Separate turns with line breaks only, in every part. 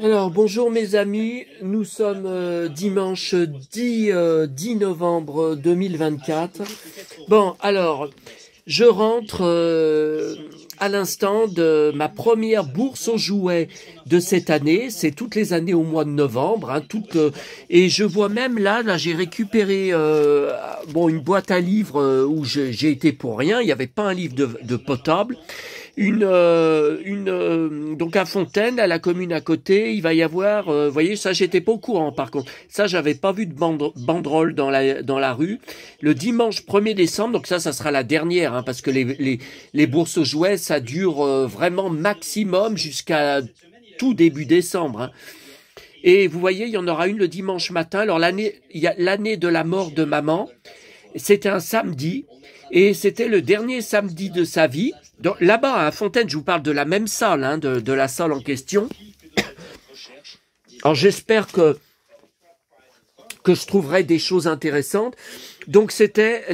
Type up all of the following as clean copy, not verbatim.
Alors, bonjour mes amis, nous sommes dimanche 10 novembre 2024. Bon, alors, je rentre à l'instant de ma première bourse aux jouets de cette année. C'est toutes les années au mois de novembre, hein, et je vois même là j'ai récupéré une boîte à livres où j'ai été pour rien. Il n'y avait pas un livre de potable. Donc à Fontaine, à la commune à côté, il va y avoir, vous voyez, ça j'étais pas au courant par contre, ça j'avais pas vu de banderole dans la rue, le dimanche 1er décembre, donc ça sera la dernière, hein, parce que les bourses aux jouets, ça dure vraiment maximum jusqu'à tout début décembre, hein. Et vous voyez, il y en aura une le dimanche matin. Alors il y a l'année de la mort de maman, c'était un samedi, et c'était le dernier samedi de sa vie. Là-bas, à Fontaine, je vous parle de la même salle, hein, de la salle en question. Alors j'espère que je trouverai des choses intéressantes. Donc c'était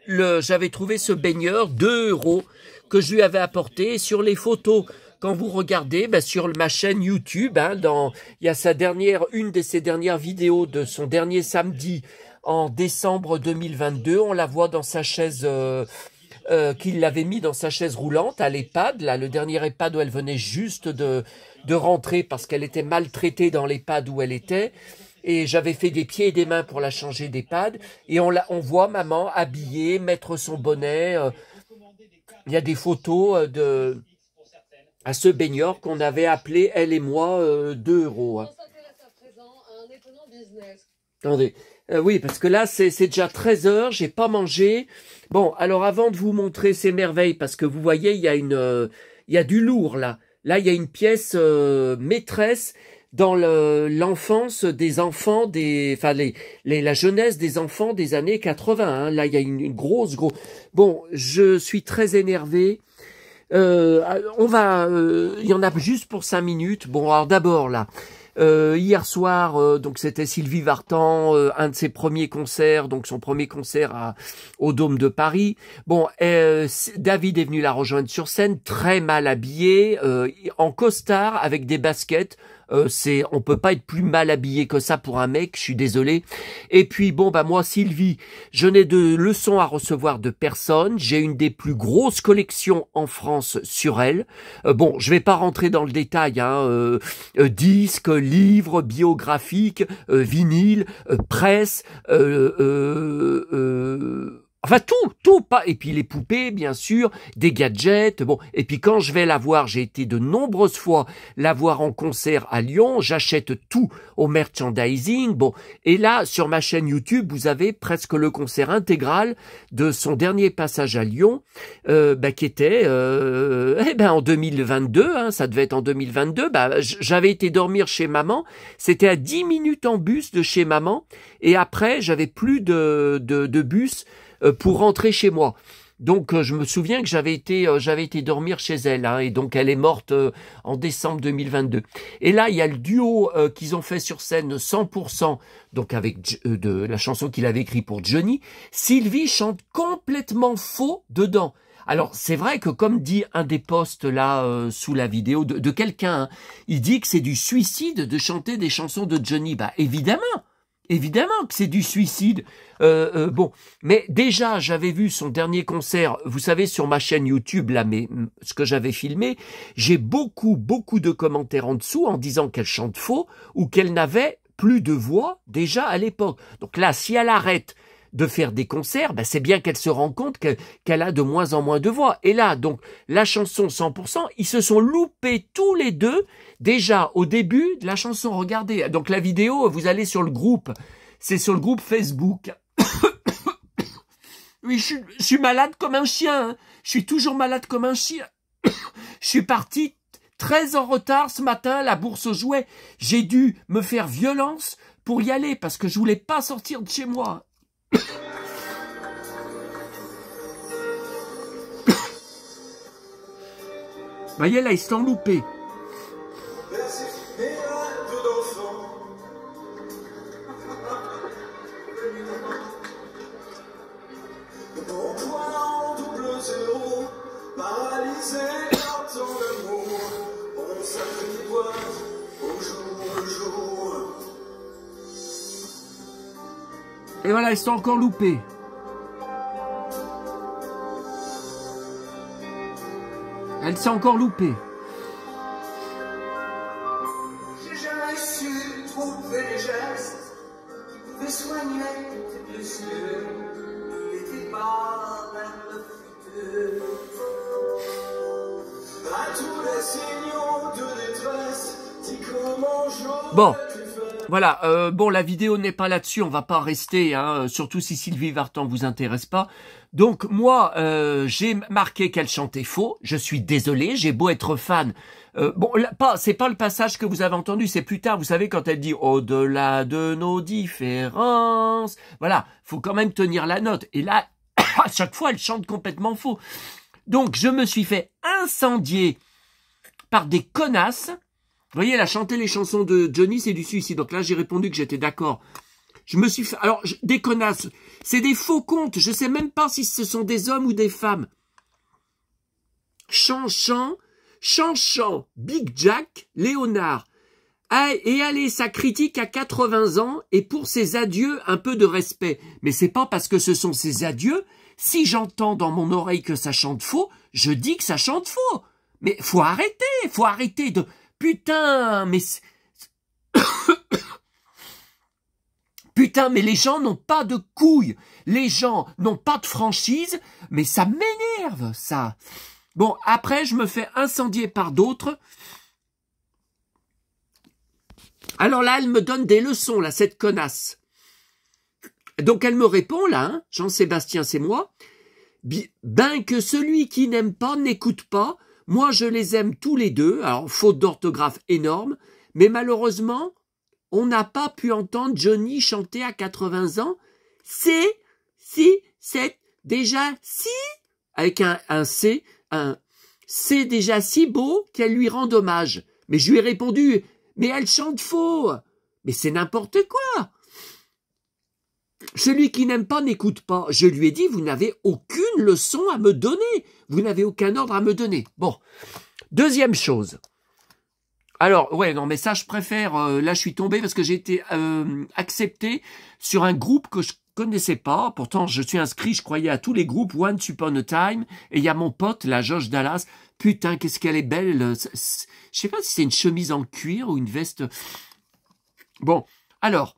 j'avais trouvé ce baigneur, 2 € que je lui avais apporté. Et sur les photos, quand vous regardez, sur ma chaîne YouTube, hein, il y a une de ses dernières vidéos de son dernier samedi en décembre 2022. On la voit dans sa chaise, qu'il l'avait mis dans sa chaise roulante à l'EHPAD, là, le dernier EHPAD où elle venait juste de rentrer parce qu'elle était maltraitée dans l'EHPAD où elle était. Et j'avais fait des pieds et des mains pour la changer d'EHPAD. Et on voit maman habillée, mettre son bonnet. Il y a des photos à ce baigneur qu'on avait appelé, elle et moi, 2 €. Hein. Attendez. Oui, parce que là, c'est déjà 13 h, j'ai pas mangé. Bon, alors avant de vous montrer ces merveilles, parce que vous voyez, il y a du lourd là. Là, il y a une pièce maîtresse dans l'enfance des enfants, la jeunesse des enfants des années 80. Hein. Là, il y a une grosse. Bon, je suis très énervé. Il y en a juste pour 5 minutes. Bon, alors d'abord là. Hier soir, donc c'était Sylvie Vartan, un de ses premiers concerts, donc son premier concert au Dôme de Paris. Bon, David est venu la rejoindre sur scène, très mal habillé, en costard avec des baskets. On peut pas être plus mal habillé que ça pour un mec, je suis désolé. Et puis bon, moi Sylvie, je n'ai de leçons à recevoir de personne. J'ai une des plus grosses collections en France sur elle. Bon, je vais pas rentrer dans le détail, hein. Disques, livres, biographiques, vinyles, presse, enfin tout, pas. Et puis les poupées, bien sûr, des gadgets, bon. Et puis quand je vais la voir, j'ai été de nombreuses fois la voir en concert à Lyon, j'achète tout au merchandising, bon. Et là, sur ma chaîne YouTube, vous avez presque le concert intégral de son dernier passage à Lyon, qui était, en 2022, hein, ça devait être en 2022, j'avais été dormir chez maman, c'était à 10 minutes en bus de chez maman, et après, j'avais plus de bus, pour rentrer chez moi. Donc je me souviens que j'avais été dormir chez elle, hein, et donc elle est morte en décembre 2022. Et là il y a le duo qu'ils ont fait sur scène 100%, donc avec de la chanson qu'il avait écrite pour Johnny. Sylvie chante complètement faux dedans. Alors c'est vrai que comme dit un des posts là sous la vidéo de quelqu'un, hein, il dit que c'est du suicide de chanter des chansons de Johnny. Évidemment que c'est du suicide. Bon, mais déjà, j'avais vu son dernier concert, vous savez, sur ma chaîne YouTube, là, mais ce que j'avais filmé, j'ai beaucoup de commentaires en dessous en disant qu'elle chante faux ou qu'elle n'avait plus de voix déjà à l'époque. Donc là, si elle arrête de faire des concerts, c'est bien qu'elle se rend compte qu'elle a de moins en moins de voix. Et là, donc, la chanson 100%, ils se sont loupés tous les deux, déjà au début de la chanson. Regardez, donc la vidéo, vous allez sur le groupe, c'est sur le groupe Facebook. Oui, je suis malade comme un chien, hein. Je suis toujours malade comme un chien. Je suis parti très en retard ce matin à la bourse aux jouets. J'ai dû me faire violence pour y aller parce que je voulais pas sortir de chez moi. Voyez là, ils se sont loupés. Et voilà, ils sont encore loupés. Elle s'est encore loupée.
J'ai jamais su trouver les gestes qui pouvaient soigner tes blessures. Il n'était pas vers le futur. À tous les signaux de détresse, dis comment j'aurais
Bon.
pu faire.
Voilà, bon, la vidéo n'est pas là-dessus, on va pas rester, hein, surtout si Sylvie Vartan vous intéresse pas. Donc moi, j'ai marqué qu'elle chantait faux, je suis désolé, j'ai beau être fan. Bon, c'est pas le passage que vous avez entendu, c'est plus tard, vous savez, quand elle dit « Au-delà de nos différences », voilà, faut quand même tenir la note. Et là, à chaque fois, elle chante complètement faux. Donc, je me suis fait incendier par des connasses. Vous voyez, elle a chanté les chansons de Johnny, c'est du suicide. Donc là, j'ai répondu que j'étais d'accord. Je me suis fait... Alors, des connasses, c'est des faux comptes. Je sais même pas si ce sont des hommes ou des femmes. Chanchant, Big Jack, Léonard. Et allez, sa critique à 80 ans et pour ses adieux, un peu de respect. Mais c'est pas parce que ce sont ses adieux. Si j'entends dans mon oreille que ça chante faux, je dis que ça chante faux. Mais faut arrêter de... Putain, mais... Putain, mais les gens n'ont pas de couilles. Les gens n'ont pas de franchise. Mais ça m'énerve, ça. Bon, après, je me fais incendier par d'autres. Alors là, elle me donne des leçons, là, cette connasse. Donc, elle me répond, là, hein, Jean-Sébastien, c'est moi. Ben que celui qui n'aime pas n'écoute pas. Moi, je les aime tous les deux. Alors, faute d'orthographe énorme. Mais malheureusement, on n'a pas pu entendre Johnny chanter à 80 ans. C'est déjà si, avec un C, c'est déjà si beau qu'elle lui rend hommage. Mais je lui ai répondu, mais elle chante faux. Mais c'est n'importe quoi. Celui qui n'aime pas n'écoute pas. Je lui ai dit, vous n'avez aucune leçon à me donner. Vous n'avez aucun ordre à me donner. Bon. Deuxième chose. Alors, ouais, non, mais ça, je préfère... là, je suis tombé parce que j'ai été accepté sur un groupe que je connaissais pas. Pourtant, je suis inscrit, je croyais, à tous les groupes Once Upon a Time. Et il y a mon pote, la Josh Dallas. Putain, qu'est-ce qu'elle est belle. Je sais pas si c'est une chemise en cuir ou une veste... Bon, alors...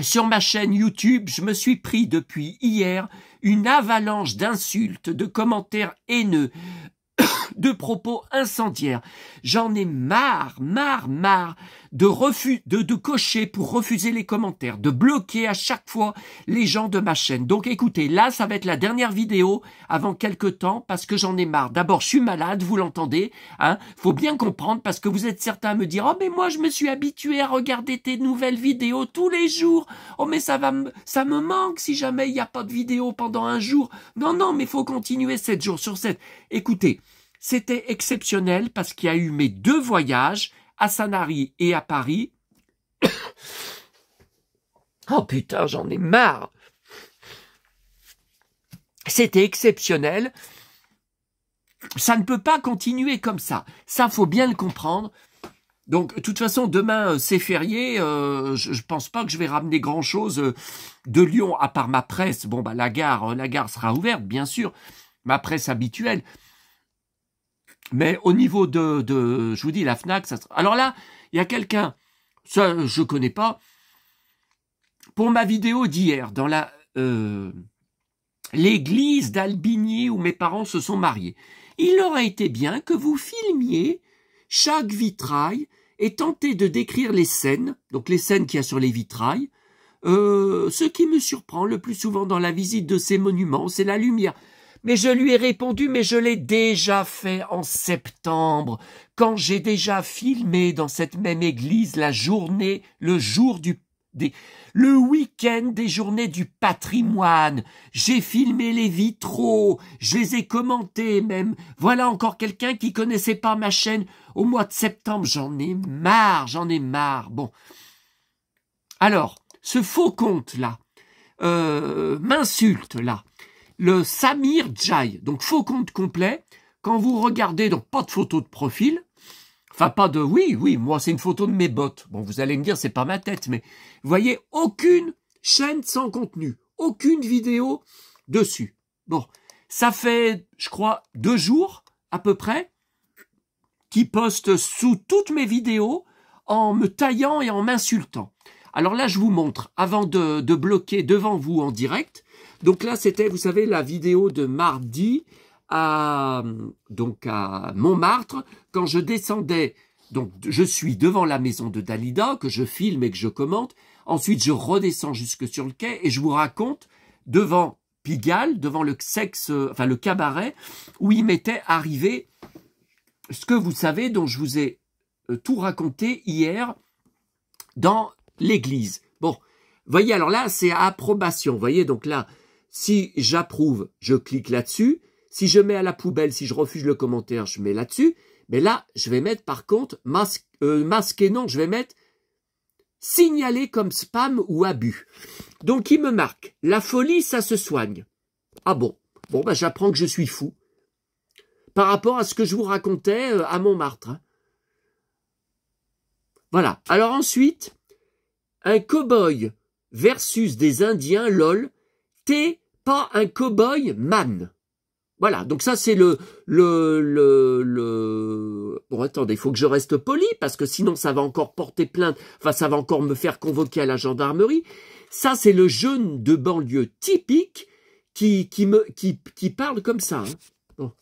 Sur ma chaîne YouTube, je me suis pris depuis hier une avalanche d'insultes, de commentaires haineux, de propos incendiaires. J'en ai marre de cocher pour refuser les commentaires, de bloquer à chaque fois les gens de ma chaîne. Donc écoutez, là, ça va être la dernière vidéo avant quelques temps parce que j'en ai marre. D'abord, je suis malade, vous l'entendez, hein. Faut bien comprendre parce que vous êtes certains à me dire « Oh, mais moi, je me suis habitué à regarder tes nouvelles vidéos tous les jours. Oh, mais ça me manque si jamais il n'y a pas de vidéo pendant un jour. Non, mais faut continuer 7 jours sur 7. » Écoutez, c'était exceptionnel parce qu'il y a eu mes 2 voyages à Sanary et à Paris. Oh putain, j'en ai marre. C'était exceptionnel. Ça ne peut pas continuer comme ça. Ça, faut bien le comprendre. Donc, de toute façon, demain, c'est férié. Je pense pas que je vais ramener grand-chose de Lyon, à part ma presse. Bon, bah la gare sera ouverte, bien sûr. Ma presse habituelle. Mais au niveau je vous dis, la FNAC, ça sera... Alors là, il y a quelqu'un, ça je connais pas, pour ma vidéo d'hier, dans l'église d'Albigny où mes parents se sont mariés. Il aurait été bien que vous filmiez chaque vitrail et tentez de décrire les scènes, donc les scènes qu'il y a sur les vitrails. Ce qui me surprend le plus souvent dans la visite de ces monuments, c'est la lumière. Mais je lui ai répondu, mais je l'ai déjà fait en septembre, quand j'ai déjà filmé dans cette même église le week-end des journées du patrimoine. J'ai filmé les vitraux, je les ai commentés même. Voilà encore quelqu'un qui connaissait pas ma chaîne au mois de septembre. J'en ai marre. Bon. Alors, ce faux compte-là, m'insulte, là. Le Samir Jai, donc faux compte complet, quand vous regardez, donc pas de photo de profil, enfin pas de, oui, moi c'est une photo de mes bottes, bon vous allez me dire c'est pas ma tête, mais vous voyez aucune chaîne sans contenu. Aucune vidéo dessus. Bon, ça fait, je crois, 2 jours à peu près qui poste sous toutes mes vidéos en me taillant et en m'insultant. Alors là, je vous montre, avant de bloquer devant vous en direct. Donc là, c'était, vous savez, la vidéo de mardi donc à Montmartre, quand je descendais, donc je suis devant la maison de Dalida, que je filme et que je commente. Ensuite, je redescends jusque sur le quai et je vous raconte devant Pigalle, devant le cabaret, où il m'était arrivé ce que vous savez, dont je vous ai tout raconté hier dans l'église. Bon, voyez, alors là, c'est à approbation. Voyez, donc là, si j'approuve, je clique là-dessus. Si je mets à la poubelle, si je refuse le commentaire, je mets là-dessus. Mais là, je vais mettre par contre, masqué non, je vais mettre signaler comme spam ou abus. Donc, il me marque, la folie, ça se soigne. Ah bon, bon, bah, j'apprends que je suis fou. Par rapport à ce que je vous racontais à Montmartre. Hein. Voilà. Alors ensuite, un cow-boy versus des Indiens, lol, t'es pas un cow-boy, man. Voilà, donc ça c'est le... Bon, attendez, il faut que je reste poli, parce que sinon ça va encore porter plainte, enfin ça va encore me faire convoquer à la gendarmerie. Ça c'est le jeune de banlieue typique qui parle comme ça. Hein. Bon.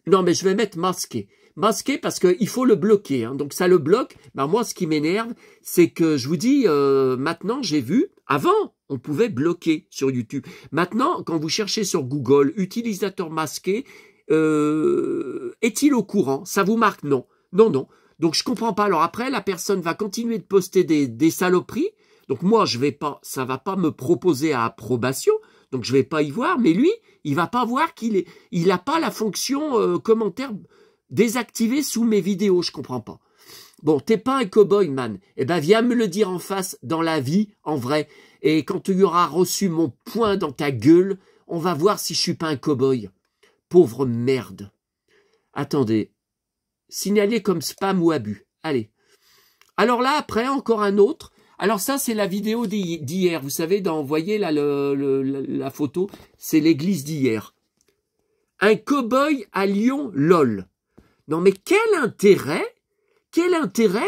Non, mais je vais mettre masqué. Masqué parce qu'il faut le bloquer. Hein. Donc ça le bloque. Ben, moi, ce qui m'énerve, c'est que je vous dis, maintenant j'ai vu, avant, on pouvait bloquer sur YouTube. Maintenant, quand vous cherchez sur Google, utilisateur masqué, est-il au courant? Ça vous marque non. Non, non. Donc je comprends pas. Alors après, la personne va continuer de poster des saloperies. Donc moi, je vais pas, ça va pas me proposer à approbation. Donc je vais pas y voir. Mais lui, il va pas voir il a pas la fonction commentaire désactivée sous mes vidéos. Je comprends pas. Bon, t'es pas un cow-boy, man. Eh ben, viens me le dire en face, dans la vie, en vrai. Et quand tu auras reçu mon poing dans ta gueule, on va voir si je suis pas un cow-boy. Pauvre merde. Attendez. Signaler comme spam ou abus. Allez. Alors là, après, encore un autre. Alors ça, c'est la vidéo d'hier. Vous savez, vous voyez là la photo, c'est l'église d'hier. Un cow-boy à Lyon, lol. Non mais quel intérêt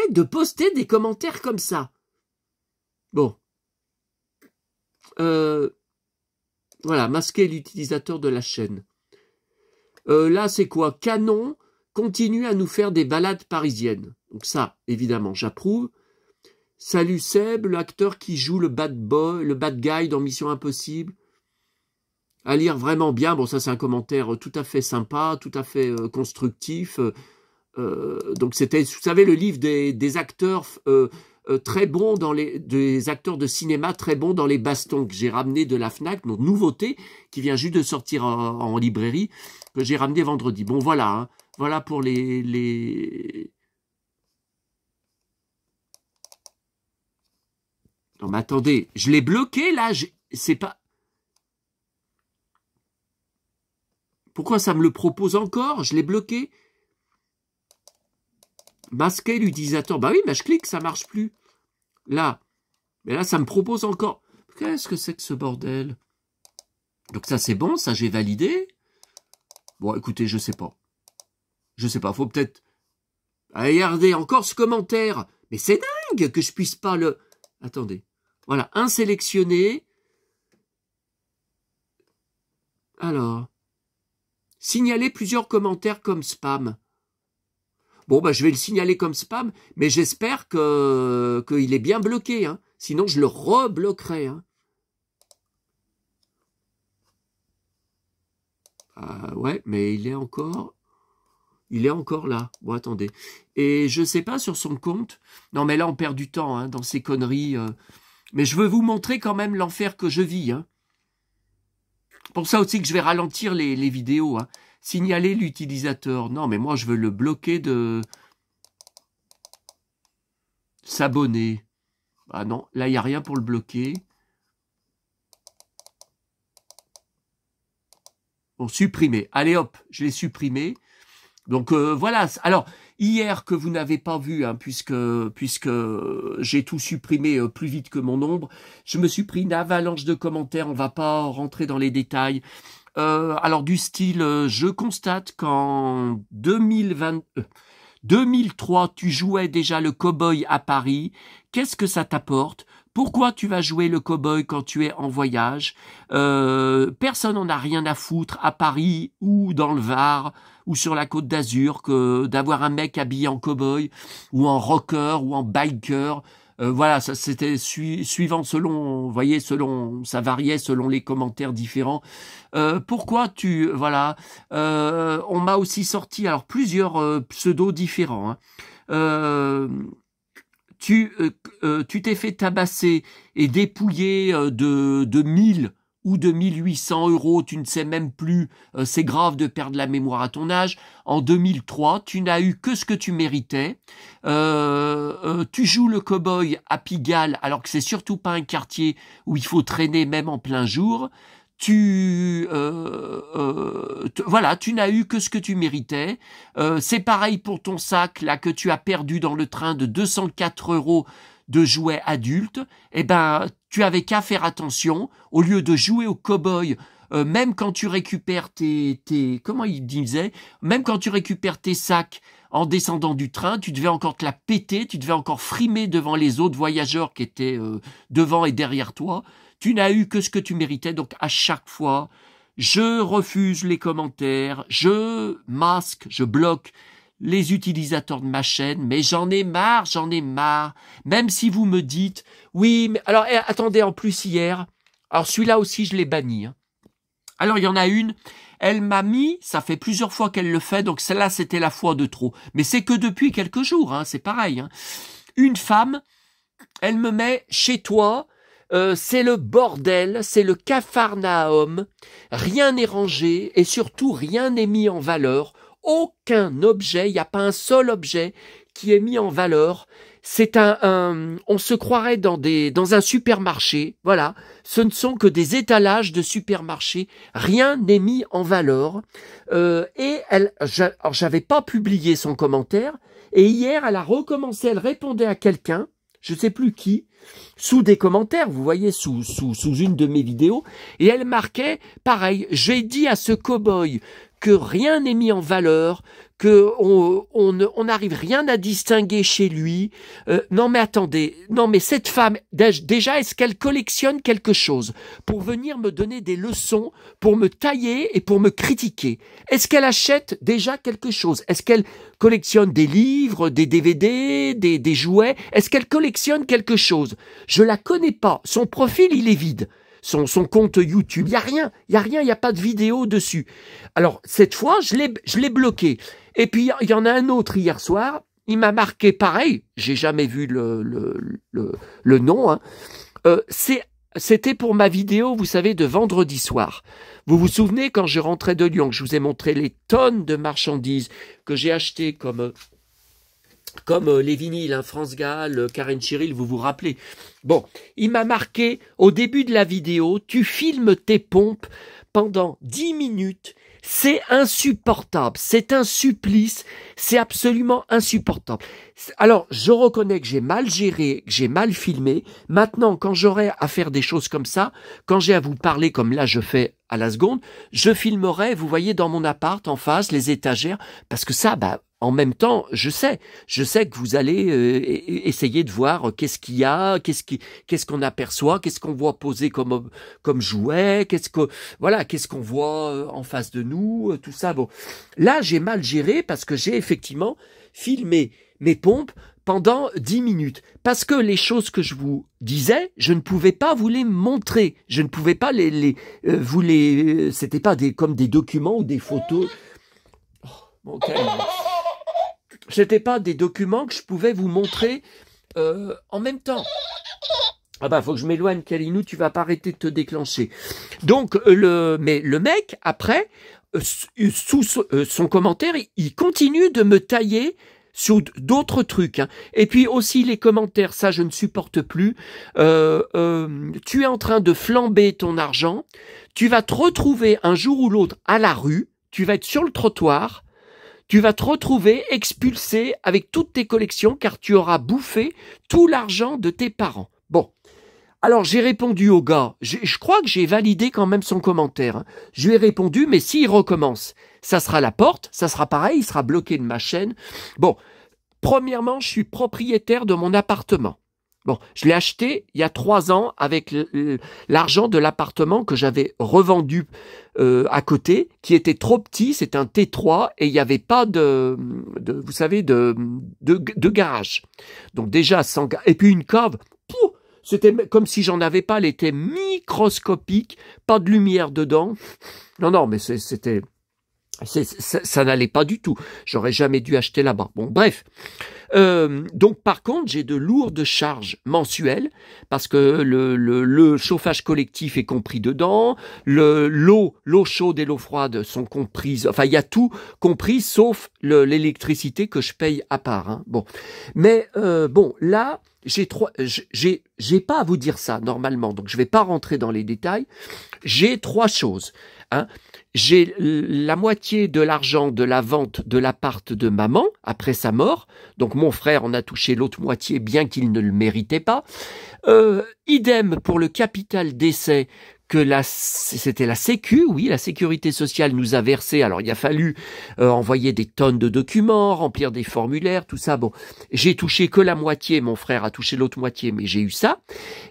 de poster des commentaires comme ça? Bon. Voilà, masquer l'utilisateur de la chaîne. Là, c'est quoi? Canon continue à nous faire des balades parisiennes. Donc ça, évidemment, j'approuve. Salut Seb, l'acteur qui joue le bad guy dans Mission Impossible. À lire vraiment bien. Bon, ça, c'est un commentaire tout à fait sympa, tout à fait constructif. Donc, c'était, vous savez, le livre des acteurs très bons des acteurs de cinéma très bons dans les bastons que j'ai ramené de la Fnac, notre nouveauté qui vient juste de sortir en librairie, que j'ai ramené vendredi. Bon, voilà, hein, voilà pour les... Non, mais attendez, je l'ai bloqué là, c'est pas... Pourquoi ça me le propose encore? Je l'ai bloqué. Masquer l'utilisateur. Bah oui, mais je clique, ça marche plus. Là. Mais là, ça me propose encore. Qu'est-ce que c'est que ce bordel? Donc ça, c'est bon, ça, j'ai validé. Bon, écoutez, je sais pas. Je sais pas, faut peut-être... Regardez, encore ce commentaire. Mais c'est dingue que je puisse pas le... Attendez. Voilà, un sélectionné. Alors... Signaler plusieurs commentaires comme spam. Bon, bah, je vais le signaler comme spam, mais j'espère qu'il est bien bloqué. Hein. Sinon, je le rebloquerai. Hein. Ouais, mais il est encore là. Bon, attendez. Et je sais pas sur son compte. Non, mais là, on perd du temps hein, dans ces conneries. Mais je veux vous montrer quand même l'enfer que je vis. Hein. Pour ça aussi que je vais ralentir les vidéos. Hein. Signaler l'utilisateur. Non, mais moi, je veux le bloquer de... S'abonner. Ah non, là, il n'y a rien pour le bloquer. Bon, supprimer. Allez, hop, je l'ai supprimé. Donc voilà. Alors hier que vous n'avez pas vu, hein, puisque j'ai tout supprimé plus vite que mon ombre, je me suis pris une avalanche de commentaires. On va pas rentrer dans les détails. Alors du style, je constate qu'en 2003, tu jouais déjà le cow-boy à Paris. Qu'est-ce que ça t'apporte? Pourquoi tu vas jouer le cow-boy quand tu es en voyage? Personne n'en a rien à foutre à Paris ou dans le Var ou sur la Côte d'Azur que d'avoir un mec habillé en cow-boy ou en rocker ou en biker. Voilà, ça c'était suivant selon, vous voyez, selon, ça variait selon les commentaires différents. Pourquoi voilà, on m'a aussi sorti alors plusieurs pseudos différents. Hein. Tu t'es fait tabasser et dépouiller de 1000 ou de 1800 euros, tu ne sais même plus, c'est grave de perdre la mémoire à ton âge. En 2003, tu n'as eu que ce que tu méritais. Tu joues le cow-boy à Pigalle, alors que c'est surtout pas un quartier où il faut traîner même en plein jour. Voilà, tu n'as eu que ce que tu méritais. C'est pareil pour ton sac là que tu as perdu dans le train de 204 euros de jouets adultes. Eh ben, tu avais qu'à faire attention au lieu de jouer au cow-boy. Même quand tu récupères comment il disait, même quand tu récupères tes sacs en descendant du train, tu devais encore te la péter, tu devais encore frimer devant les autres voyageurs qui étaient devant et derrière toi. Tu n'as eu que ce que tu méritais, donc à chaque fois, je refuse les commentaires, je masque, je bloque les utilisateurs de ma chaîne, mais j'en ai marre. Même si vous me dites, oui, mais alors attendez, en plus hier, alors celui-là aussi je l'ai banni. Hein. Alors il y en a une, elle m'a mis, ça fait plusieurs fois qu'elle le fait, donc celle-là c'était la fois de trop. Mais c'est que depuis quelques jours, hein, c'est pareil. Hein. Une femme, elle me met chez toi. C'est le bordel, c'est le capharnaüm, rien n'est rangé et surtout rien n'est mis en valeur, aucun objet, il n'y a pas un seul objet qui est mis en valeur, c'est on se croirait dans un supermarché, voilà, ce ne sont que des étalages de supermarché, rien n'est mis en valeur, et alors j'avais pas publié son commentaire, et hier elle a recommencé, elle répondait à quelqu'un, je sais plus qui, sous des commentaires, vous voyez, sous une de mes vidéos, et elle marquait, pareil, j'ai dit à ce cow-boy que rien n'est mis en valeur, que on n'arrive rien à distinguer chez lui. Non mais attendez, non mais cette femme, déjà est-ce qu'elle collectionne quelque chose pour venir me donner des leçons, pour me tailler et pour me critiquer? Est-ce qu'elle achète déjà quelque chose? Est-ce qu'elle collectionne des livres, des DVD, des jouets? Est-ce qu'elle collectionne quelque chose? Je la connais pas, son profil il est vide. Son compte YouTube, il y a rien, il y a pas de vidéo dessus. Alors cette fois, je l'ai bloqué. Et puis il y en a un autre hier soir, il m'a marqué pareil, j'ai jamais vu le nom. Hein. C'était pour ma vidéo, vous savez, de vendredi soir. Vous vous souvenez quand je rentrais de Lyon, que je vous ai montré les tonnes de marchandises que j'ai achetées comme les vinyles, hein, France Gall, Karen Cheryl, vous vous rappelez. Bon, il m'a marqué au début de la vidéo, tu filmes tes pompes pendant 10 minutes, c'est insupportable, c'est un supplice, c'est absolument insupportable. Alors, je reconnais que j'ai mal géré, que j'ai mal filmé. Maintenant, quand j'aurai à faire des choses comme ça, quand j'ai à vous parler comme là je fais à la seconde, je filmerai, vous voyez, dans mon appart, en face, les étagères, parce que ça, en même temps, je sais que vous allez essayer de voir qu'est-ce qu'il y a, qu'est-ce qu'on aperçoit, qu'est-ce qu'on voit poser comme jouet, qu'est-ce qu'on voit en face de nous, tout ça. Bon, là j'ai mal géré parce que j'ai effectivement filmé mes pompes pendant 10 minutes. Parce que les choses que je vous disais, je ne pouvais pas vous les montrer. Je ne pouvais pas c'était pas comme des documents ou des photos. Oh, bon, calme. C'était pas des documents que je pouvais vous montrer en même temps. Ah faut que je m'éloigne, Kalinou, tu vas pas arrêter de te déclencher. Donc, mais le mec, après, sous son commentaire, il continue de me tailler sur d'autres trucs. Hein. Et puis aussi les commentaires, ça je ne supporte plus. Tu es en train de flamber ton argent, tu vas te retrouver un jour ou l'autre à la rue, tu vas être sur le trottoir, tu vas te retrouver expulsé avec toutes tes collections car tu auras bouffé tout l'argent de tes parents. Bon. Alors, j'ai répondu au gars, je crois que j'ai validé quand même son commentaire. Hein. Je lui ai répondu, mais s'il recommence, ça sera la porte, ça sera pareil, il sera bloqué de ma chaîne. Bon, premièrement, je suis propriétaire de mon appartement. Bon, je l'ai acheté il y a 3 ans avec l'argent de l'appartement que j'avais revendu à côté, qui était trop petit, c'est un T3 et il n'y avait pas vous savez, de garage. Donc déjà, et puis une cave, pouf, c'était comme si j'en avais pas, elle était microscopique, pas de lumière dedans. Non, mais c'était... Ça n'allait pas du tout. J'aurais jamais dû acheter là-bas. Bon, bref. Donc, par contre, j'ai de lourdes charges mensuelles parce que le chauffage collectif est compris dedans, l'eau chaude et l'eau froide sont comprises. Enfin, il y a tout compris sauf l'électricité que je paye à part. Hein. Bon, mais bon, là, j'ai pas à vous dire ça normalement, donc je vais pas rentrer dans les détails. J'ai 3 choses. Hein. J'ai la moitié de l'argent de la vente de l'appart de maman après sa mort. Donc mon frère en a touché l'autre moitié bien qu'il ne le méritait pas. Idem pour le capital d'essai que c'était la Sécu, oui, la Sécurité sociale nous a versé. Alors il a fallu envoyer des tonnes de documents, remplir des formulaires, tout ça. Bon, j'ai touché que la moitié, mon frère a touché l'autre moitié, mais j'ai eu ça.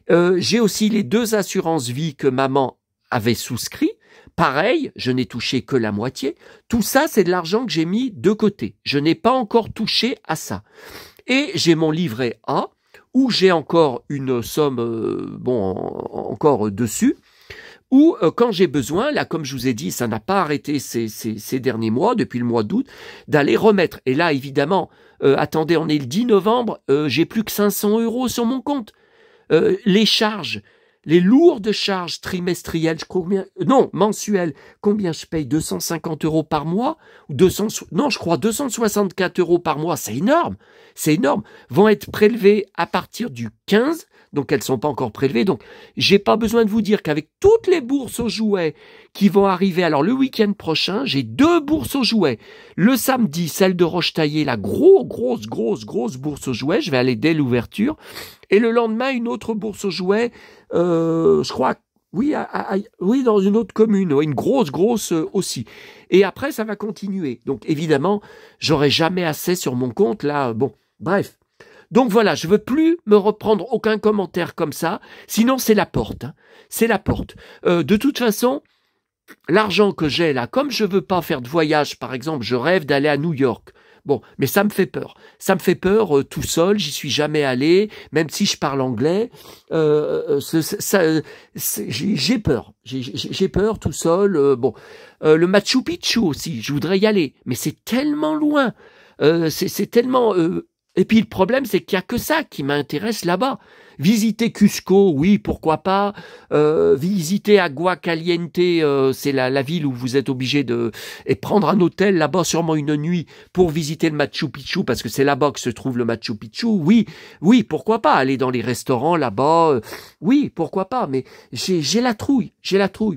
J'ai aussi les 2 assurances vie que maman avait souscrit. Pareil, je n'ai touché que la moitié. Tout ça, c'est de l'argent que j'ai mis de côté. Je n'ai pas encore touché à ça. Et j'ai mon livret A, où j'ai encore une somme, encore dessus, où quand j'ai besoin, là, comme je vous ai dit, ça n'a pas arrêté ces derniers mois, depuis le mois d'août, d'aller remettre. Et là, évidemment, attendez, on est le 10 novembre, j'ai plus que 500 € sur mon compte. Les charges... Les lourdes charges trimestrielles, mensuelles, combien je paye? 250 € par mois? Je crois 264 € par mois, c'est énorme, vont être prélevées à partir du 15, donc elles ne sont pas encore prélevées, donc j'ai pas besoin de vous dire qu'avec toutes les bourses aux jouets qui vont arriver, alors le week-end prochain, j'ai 2 bourses aux jouets. Le samedi, celle de Rochetaillé, la grosse bourse aux jouets, je vais aller dès l'ouverture, et le lendemain, une autre bourse aux jouets, je crois, oui, dans une autre commune, une grosse aussi. Et après, ça va continuer. Donc, évidemment, j'aurai jamais assez sur mon compte, là, bon, bref. Donc voilà, je veux plus me reprendre aucun commentaire comme ça, sinon c'est la porte. Hein. C'est la porte. De toute façon, l'argent que j'ai là, comme je veux pas faire de voyage, par exemple, je rêve d'aller à New York. Bon, mais ça me fait peur. Ça me fait peur tout seul, j'y suis jamais allé, même si je parle anglais. J'ai peur. J'ai peur tout seul. Le Machu Picchu aussi, je voudrais y aller, mais c'est tellement loin. C'est tellement... Et puis le problème, c'est qu'il n'y a que ça qui m'intéresse là-bas. Visiter Cusco, oui, pourquoi pas. Visiter Aguascalientes, c'est la ville où vous êtes obligé et prendre un hôtel là-bas, sûrement une nuit, pour visiter le Machu Picchu, parce que c'est là-bas que se trouve le Machu Picchu. Oui, pourquoi pas. Aller dans les restaurants là-bas, oui, pourquoi pas. Mais j'ai la trouille.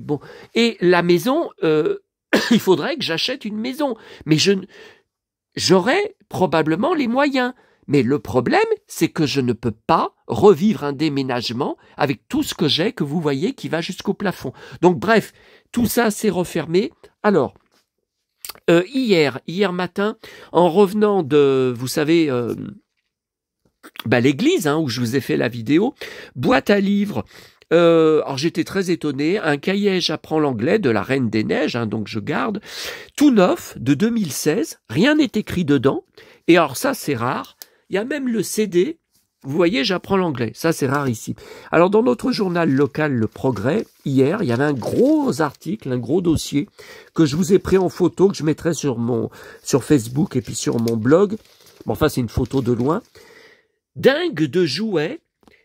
Bon, et la maison, il faudrait que j'achète une maison. Mais j'aurais probablement les moyens. Mais le problème, c'est que je ne peux pas revivre un déménagement avec tout ce que j'ai, que vous voyez, qui va jusqu'au plafond. Donc bref, tout ça s'est refermé. Alors, hier matin, en revenant de, vous savez, l'église, où je vous ai fait la vidéo, boîte à livres. Alors j'étais très étonné, un cahier J'apprends l'anglais de la Reine des Neiges, donc je garde, tout neuf, de 2016, rien n'est écrit dedans, et alors ça c'est rare, il y a même le CD, vous voyez, J'apprends l'anglais, ça c'est rare ici. Alors dans notre journal local, Le Progrès, hier, il y avait un gros article, un gros dossier, que je vous ai pris en photo, que je mettrai sur Facebook et puis sur mon blog, bon, enfin c'est une photo de loin, dingue de jouets,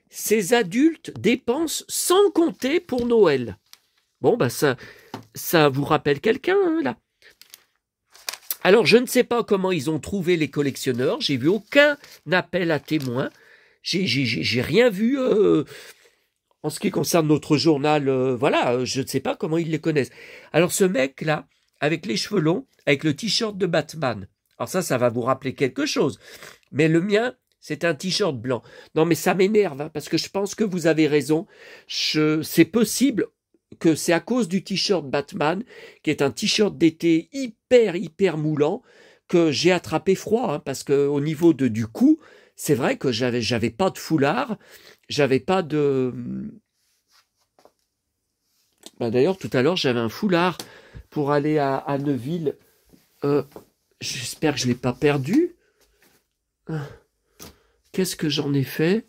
ces adultes dépensent sans compter pour Noël. Bon, ça vous rappelle quelqu'un, là. Alors, je ne sais pas comment ils ont trouvé les collectionneurs. J'ai vu aucun appel à témoins. J'ai rien vu en ce qui concerne notre journal. Je ne sais pas comment ils les connaissent. Alors, ce mec-là, avec les cheveux longs, avec le t-shirt de Batman, Alors ça va vous rappeler quelque chose. Mais le mien, c'est un t-shirt blanc. Non, mais ça m'énerve, hein, parce que je pense que vous avez raison. C'est possible que c'est à cause du t-shirt Batman, qui est un t-shirt d'été hyper moulant, que j'ai attrapé froid, hein, parce que au niveau du cou, c'est vrai que j'avais pas de foulard, j'avais pas de... D'ailleurs, tout à l'heure, j'avais un foulard pour aller à Neuville. J'espère que je ne l'ai pas perdu. Qu'est-ce que j'en ai fait?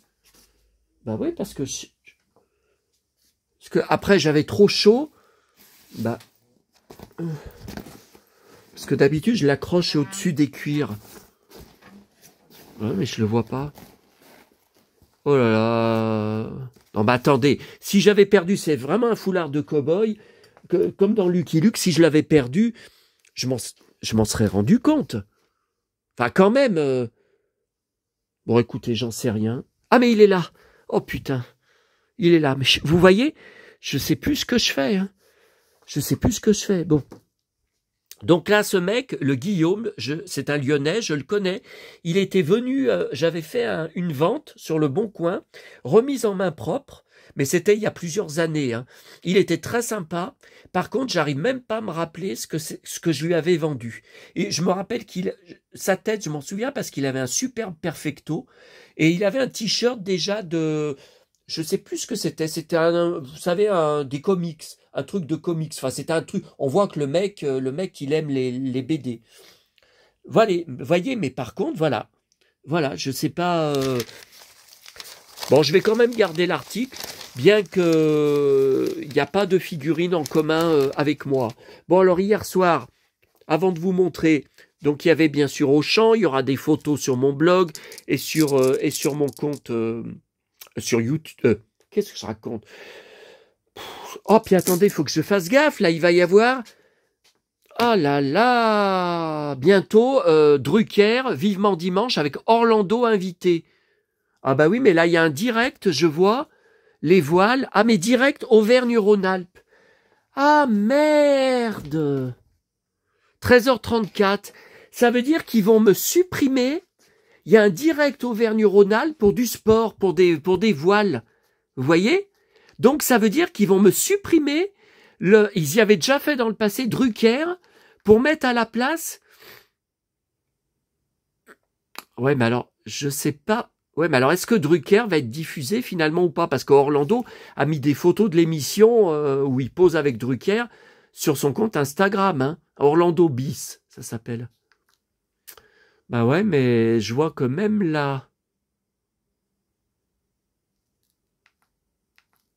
Oui, parce que après, j'avais trop chaud. Parce que d'habitude, je l'accroche au-dessus des cuirs. Ouais, mais je le vois pas. Oh là là. Non, attendez. Si j'avais perdu, c'est vraiment un foulard de cow-boy. Comme dans Lucky Luke, si je l'avais perdu, je m'en serais rendu compte. Enfin, quand même. Bon, écoutez, j'en sais rien. Ah, mais il est là. Oh, putain. Il est là. Mais vous voyez, je sais plus ce que je fais. Hein. Je sais plus ce que je fais. Bon. Donc là, ce mec, le Guillaume, c'est un Lyonnais, je le connais. Il était venu, j'avais fait une vente sur le Bon Coin, remise en main propre, mais c'était il y a plusieurs années. Hein. Il était très sympa. Par contre, j'arrive même pas à me rappeler ce que je lui avais vendu. Et je me rappelle sa tête, je m'en souviens parce qu'il avait un superbe perfecto et il avait un t-shirt déjà je sais plus ce que c'était. C'était vous savez, des comics. Un truc de comics. Enfin, c'était un truc. On voit que le mec, il aime les BD. Voilà, voyez, mais par contre, voilà. Voilà, je sais pas. Bon, je vais quand même garder l'article, bien que il n'y a pas de figurine en commun avec moi. Bon, alors hier soir, avant de vous montrer, donc il y avait bien sûr Auchan, il y aura des photos sur mon blog et sur mon compte sur YouTube. Qu'est-ce que je raconte? Oh, puis attendez, il faut que je fasse gaffe, là, il va y avoir... Ah là là! Bientôt, Drucker, Vivement Dimanche, avec Orlando invité. Ah bah oui, mais là, il y a un direct, je vois, les voiles. Ah, mais direct, Auvergne-Rhône-Alpes. Ah, merde! 13h34. Ça veut dire qu'ils vont me supprimer. Il y a un direct Auvergne-Rhône-Alpes pour du sport, pour des voiles. Vous voyez? Donc, ça veut dire qu'ils vont me supprimer, ils y avaient déjà fait dans le passé, Drucker, pour mettre à la place... Ouais, mais alors, je sais pas... Ouais, mais alors, est-ce que Drucker va être diffusé finalement ou pas? Parce qu'Orlando a mis des photos de l'émission où il pose avec Drucker sur son compte Instagram, hein. Orlando Bis, ça s'appelle. Bah ouais, mais je vois que même là...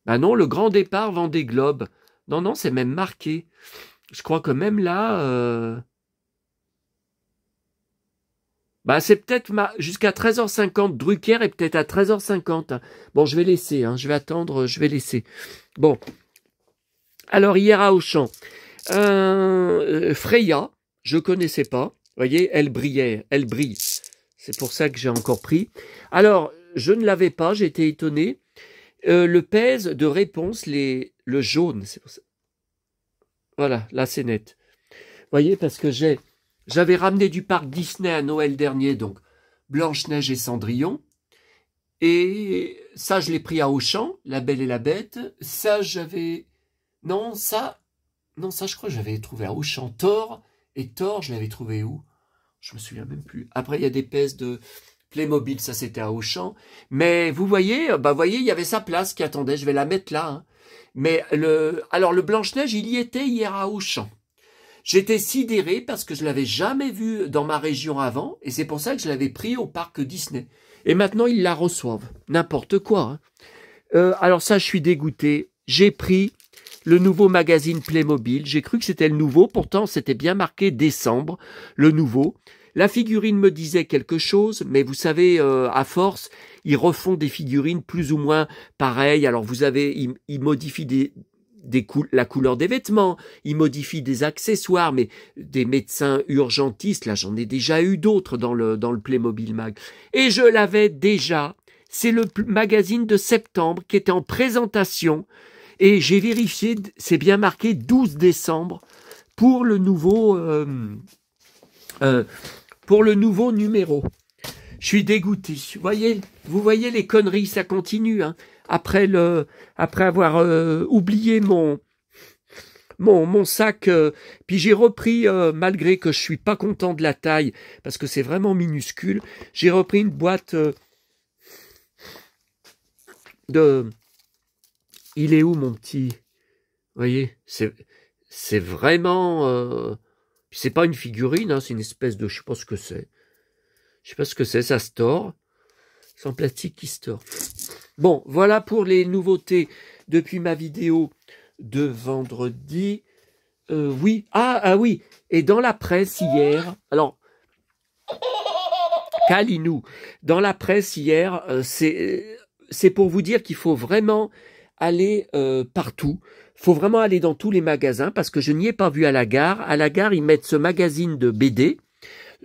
Bah non, le grand départ Vendée Globe. Non, c'est même marqué. Je crois que même là... Bah c'est peut-être jusqu'à 13h50. Drucker est peut-être à 13h50. Bon, je vais laisser, hein. Je vais attendre, je vais laisser. Bon. Alors, hier à Auchan. Freya, je connaissais pas. Vous voyez, elle brille. C'est pour ça que j'ai encore pris. Alors, je ne l'avais pas, j'ai été étonné. Le pèse de réponse, le jaune, c'est pour ça. Voilà, là c'est net. Vous voyez, parce que j'avais ramené du parc Disney à Noël dernier, donc Blanche-Neige et Cendrillon. Et ça, je l'ai pris à Auchan, La Belle et la Bête. Ça, Non, ça, je crois que j'avais trouvé à Auchan. Thor, je l'avais trouvé où? Je me souviens même plus. Après, il y a des pèses de... Playmobil, ça c'était à Auchan. Mais vous voyez, il y avait sa place qui attendait. Je vais la mettre là. Hein. Mais le Blanche-Neige, il y était hier à Auchan. J'étais sidéré parce que je l'avais jamais vu dans ma région avant. Et c'est pour ça que je l'avais pris au parc Disney. Et maintenant, ils la reçoivent. N'importe quoi. Hein. Alors ça, je suis dégoûté. J'ai pris le nouveau magazine Playmobil. J'ai cru que c'était le nouveau. Pourtant, c'était bien marqué décembre, le nouveau. La figurine me disait quelque chose, mais vous savez, à force, ils refont des figurines plus ou moins pareilles. Alors vous avez, ils modifient la couleur des vêtements, ils modifient des accessoires, mais des médecins urgentistes, là j'en ai déjà eu d'autres dans le Playmobil Mag. Et je l'avais déjà. C'est le magazine de septembre qui était en présentation. Et j'ai vérifié, c'est bien marqué 12 décembre pour le nouveau... pour le nouveau numéro. Je suis dégoûté. Vous voyez les conneries, ça continue. Hein. Après avoir oublié mon sac, puis j'ai repris, malgré que je suis pas content de la taille, parce que c'est vraiment minuscule, j'ai repris une boîte de... Il est où mon petit? Vous voyez, c'est vraiment... c'est pas une figurine, hein, c'est une espèce de... Je sais pas ce que c'est. Je sais pas ce que c'est, ça se tord. C'est en plastique qui se tord. Bon, voilà pour les nouveautés depuis ma vidéo de vendredi. Oui, oui. Et dans la presse hier, alors, Kalinou, dans la presse hier, c'est pour vous dire qu'il faut vraiment aller partout. Il faut vraiment aller dans tous les magasins parce que je n'y ai pas vu à la gare. À la gare, ils mettent ce magazine de BD.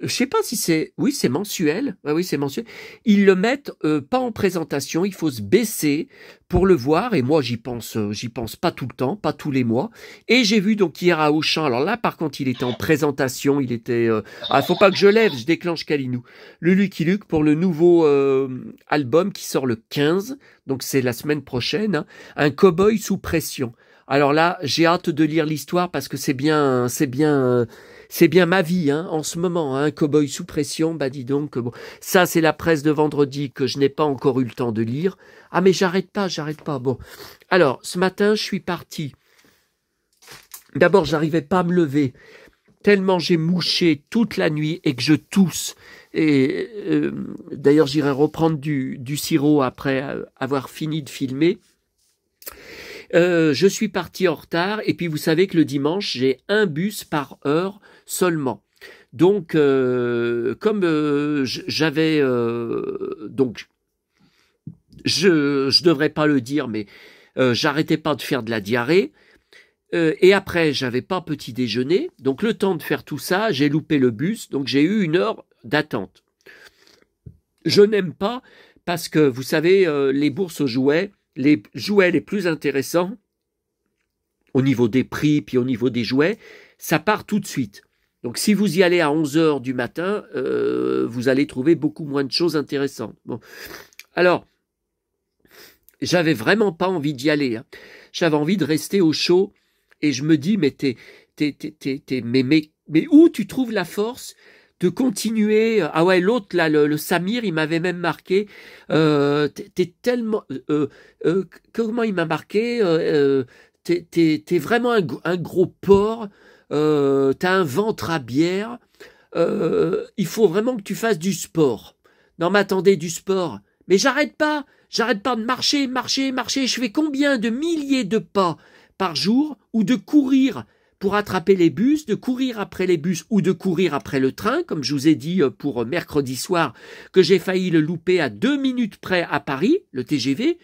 Je sais pas si c'est... Oui, c'est mensuel. Oui, c'est mensuel. Ils le mettent pas en présentation. Il faut se baisser pour le voir. Et moi, j'y pense pas tout le temps, pas tous les mois. Et j'ai vu donc hier à Auchan. Alors là, par contre, il était en présentation. Il était... faut pas que je lève. Je déclenche Kalinou. Le Lucky Luke pour le nouveau album qui sort le 15. Donc c'est la semaine prochaine. Hein, un cow-boy sous pression. Alors là, j'ai hâte de lire l'histoire parce que c'est bien ma vie, hein, en ce moment, hein, cow-boy sous pression, bah dis donc, bon, ça c'est la presse de vendredi que je n'ai pas encore eu le temps de lire. Ah mais j'arrête pas, bon. Alors, ce matin, je suis parti. D'abord, j'arrivais pas à me lever, tellement j'ai mouché toute la nuit et que je tousse. Et d'ailleurs, j'irai reprendre du sirop après avoir fini de filmer. Je suis parti en retard et puis vous savez que le dimanche j'ai un bus par heure seulement. Donc comme j'avais donc je devrais pas le dire mais j'arrêtais pas de faire de la diarrhée et après j'avais pas petit déjeuner donc le temps de faire tout ça j'ai loupé le bus donc j'ai eu 1 heure d'attente. Je n'aime pas parce que vous savez les bourses aux jouets. Les jouets les plus intéressants, au niveau des prix, puis au niveau des jouets, ça part tout de suite. Donc si vous y allez à 11h du matin, vous allez trouver beaucoup moins de choses intéressantes. Bon. Alors, j'avais vraiment pas envie d'y aller. Hein. J'avais envie de rester au chaud, et je me dis, mais mais où tu trouves la force de continuer? Ah ouais, l'autre là, le Samir, il m'avait même marqué. T'es tellement, comment il m'a marqué? T'es vraiment un gros porc. T'as un ventre à bière. Il faut vraiment que tu fasses du sport. Non, mais attendez, du sport. Mais j'arrête pas de marcher. Je fais combien de milliers de pas par jour ou de courir pour attraper les bus, de courir après les bus ou de courir après le train, comme je vous ai dit pour mercredi soir, que j'ai failli le louper à 2 minutes près à Paris, le TGV.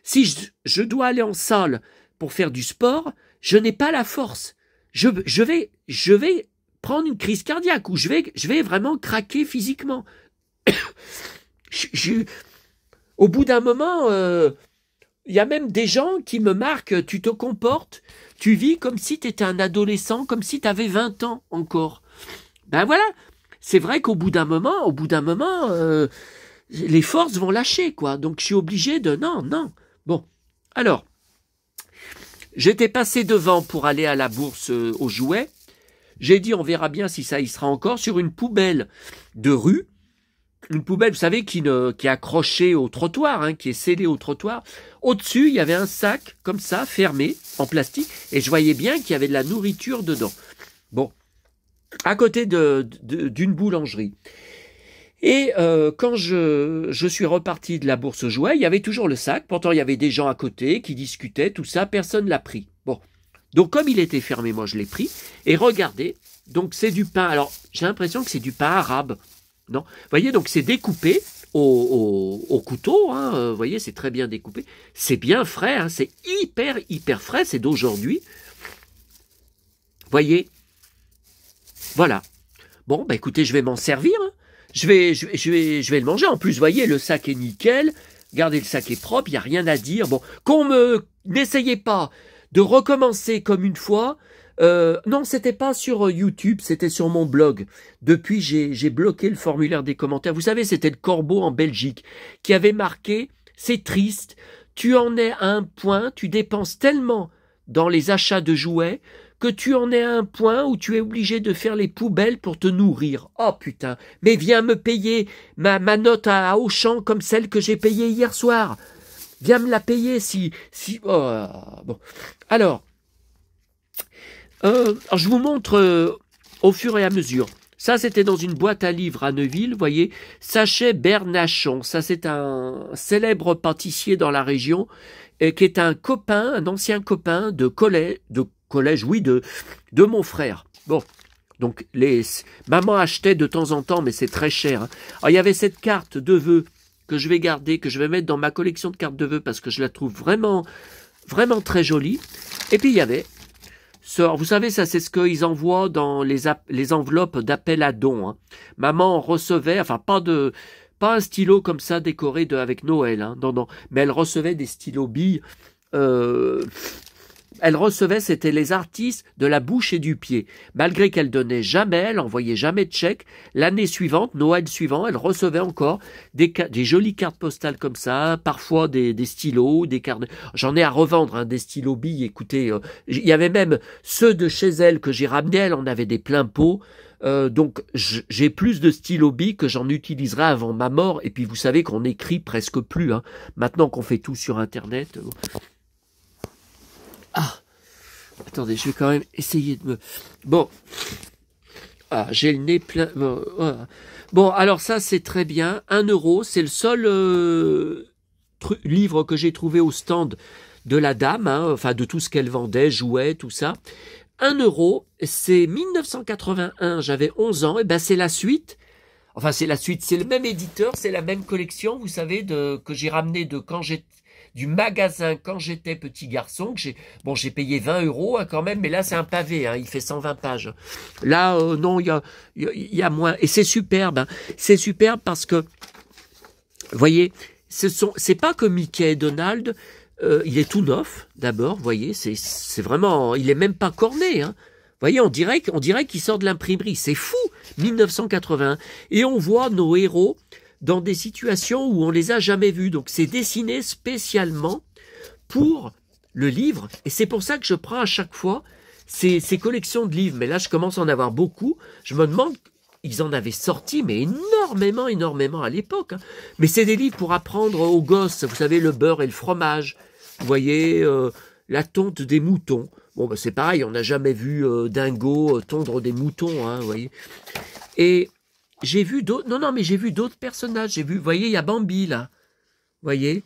Si je dois aller en salle pour faire du sport, je n'ai pas la force. Je vais prendre une crise cardiaque ou je vais vraiment craquer physiquement. Au bout d'un moment, il y a même des gens qui me marquent, tu te comportes, tu vis comme si tu étais un adolescent, comme si tu avais 20 ans encore. Ben voilà, c'est vrai qu'au bout d'un moment, les forces vont lâcher, quoi. Donc je suis obligé de... Non. Bon, alors, j'étais passé devant pour aller à la bourse aux jouets. J'ai dit, on verra bien si ça y sera encore, sur une poubelle de rue. Une poubelle, vous savez, qui est accrochée au trottoir, hein, qui est scellée au trottoir. Au-dessus, il y avait un sac, comme ça, fermé, en plastique, et je voyais bien qu'il y avait de la nourriture dedans. Bon, à côté d'une boulangerie. Et quand je suis reparti de la bourse aux jouets, il y avait toujours le sac. Pourtant, il y avait des gens à côté qui discutaient, tout ça, personne ne l'a pris. Bon, donc comme il était fermé, moi je l'ai pris. Et regardez, donc c'est du pain. Alors, j'ai l'impression que c'est du pain arabe. Non, vous voyez, donc c'est découpé au couteau, hein, vous voyez, c'est très bien découpé, c'est bien frais, hein, c'est hyper frais, c'est d'aujourd'hui. Voyez, voilà. Bon, bah écoutez, je vais m'en servir, hein. je vais le manger. En plus, vous voyez, le sac est nickel, regardez, le sac est propre, il n'y a rien à dire. Bon, n'essayez pas de recommencer comme une fois. Non, c'était pas sur YouTube, c'était sur mon blog. Depuis, j'ai bloqué le formulaire des commentaires. Vous savez, c'était le corbeau en Belgique qui avait marqué « C'est triste, tu en es à un point, tu dépenses tellement dans les achats de jouets que tu en es à un point où tu es obligé de faire les poubelles pour te nourrir. Oh putain, mais viens me payer ma note à Auchan comme celle que j'ai payée hier soir. Viens me la payer si... Oh, bon. Alors, je vous montre au fur et à mesure. Ça, c'était dans une boîte à livres à Neuville, vous voyez. Sachet Bernachon, ça c'est un célèbre pâtissier dans la région, qui est un copain, un ancien copain de collège, oui, de mon frère. Bon, donc maman achetait de temps en temps, mais c'est très cher. Hein. Alors, il y avait cette carte de vœux que je vais garder, que je vais mettre dans ma collection de cartes de vœux parce que je la trouve vraiment, vraiment très jolie. Et puis il y avait, vous savez, ça c'est ce qu'ils envoient dans les enveloppes d'appel à dons. Hein. Maman recevait, enfin pas un stylo comme ça décoré avec Noël, hein, non, mais elle recevait des stylos billes. Elle recevait, c'était les artistes de la bouche et du pied. Malgré qu'elle donnait jamais, elle envoyait jamais de chèque, l'année suivante, Noël suivant, elle recevait encore des jolies cartes postales comme ça, parfois des stylos, des cartes... J'en ai à revendre, hein, des stylos billes, écoutez, il y avait même ceux de chez elle que j'ai ramenés, elle en avait des pleins pots. Donc j'ai plus de stylos billes que j'en utiliserai avant ma mort, et puis vous savez qu'on écrit presque plus, hein, maintenant qu'on fait tout sur Internet... Ah, attendez, je vais quand même essayer de me... Bon, j'ai le nez plein... Bon, voilà. Bon, alors ça, c'est très bien. 1 €, c'est le seul livre que j'ai trouvé au stand de la dame, hein, enfin de tout ce qu'elle vendait, jouets, tout ça. 1 €, c'est 1981, j'avais 11 ans, et ben c'est la suite. Enfin, c'est la suite, c'est le même éditeur, c'est la même collection, vous savez, que j'ai ramené du magasin quand j'étais petit garçon, que j'ai payé 20 € hein, quand même, mais là c'est un pavé, hein, il fait 120 pages. Là, non, il y a moins, et c'est superbe, hein. C'est superbe parce que, vous voyez, c'est pas que Mickey et Donald, il est tout neuf, d'abord, vous voyez, c'est vraiment, il est même pas corné, hein. Vous voyez, on dirait qu'il sort de l'imprimerie, c'est fou, 1981, et on voit nos héros dans des situations où on les a jamais vus. Donc c'est dessiné spécialement pour le livre. Et c'est pour ça que je prends à chaque fois ces collections de livres. Mais là, je commence à en avoir beaucoup. Je me demande, ils en avaient sorti, mais énormément à l'époque. Hein. Mais c'est des livres pour apprendre aux gosses. Vous savez, le beurre et le fromage. Vous voyez, la tonte des moutons. Bon, ben, c'est pareil, on n'a jamais vu Dingo tondre des moutons. Hein, vous voyez. Et... j'ai vu d'autres, mais j'ai vu d'autres personnages, vous voyez, il y a Bambi, là, vous voyez,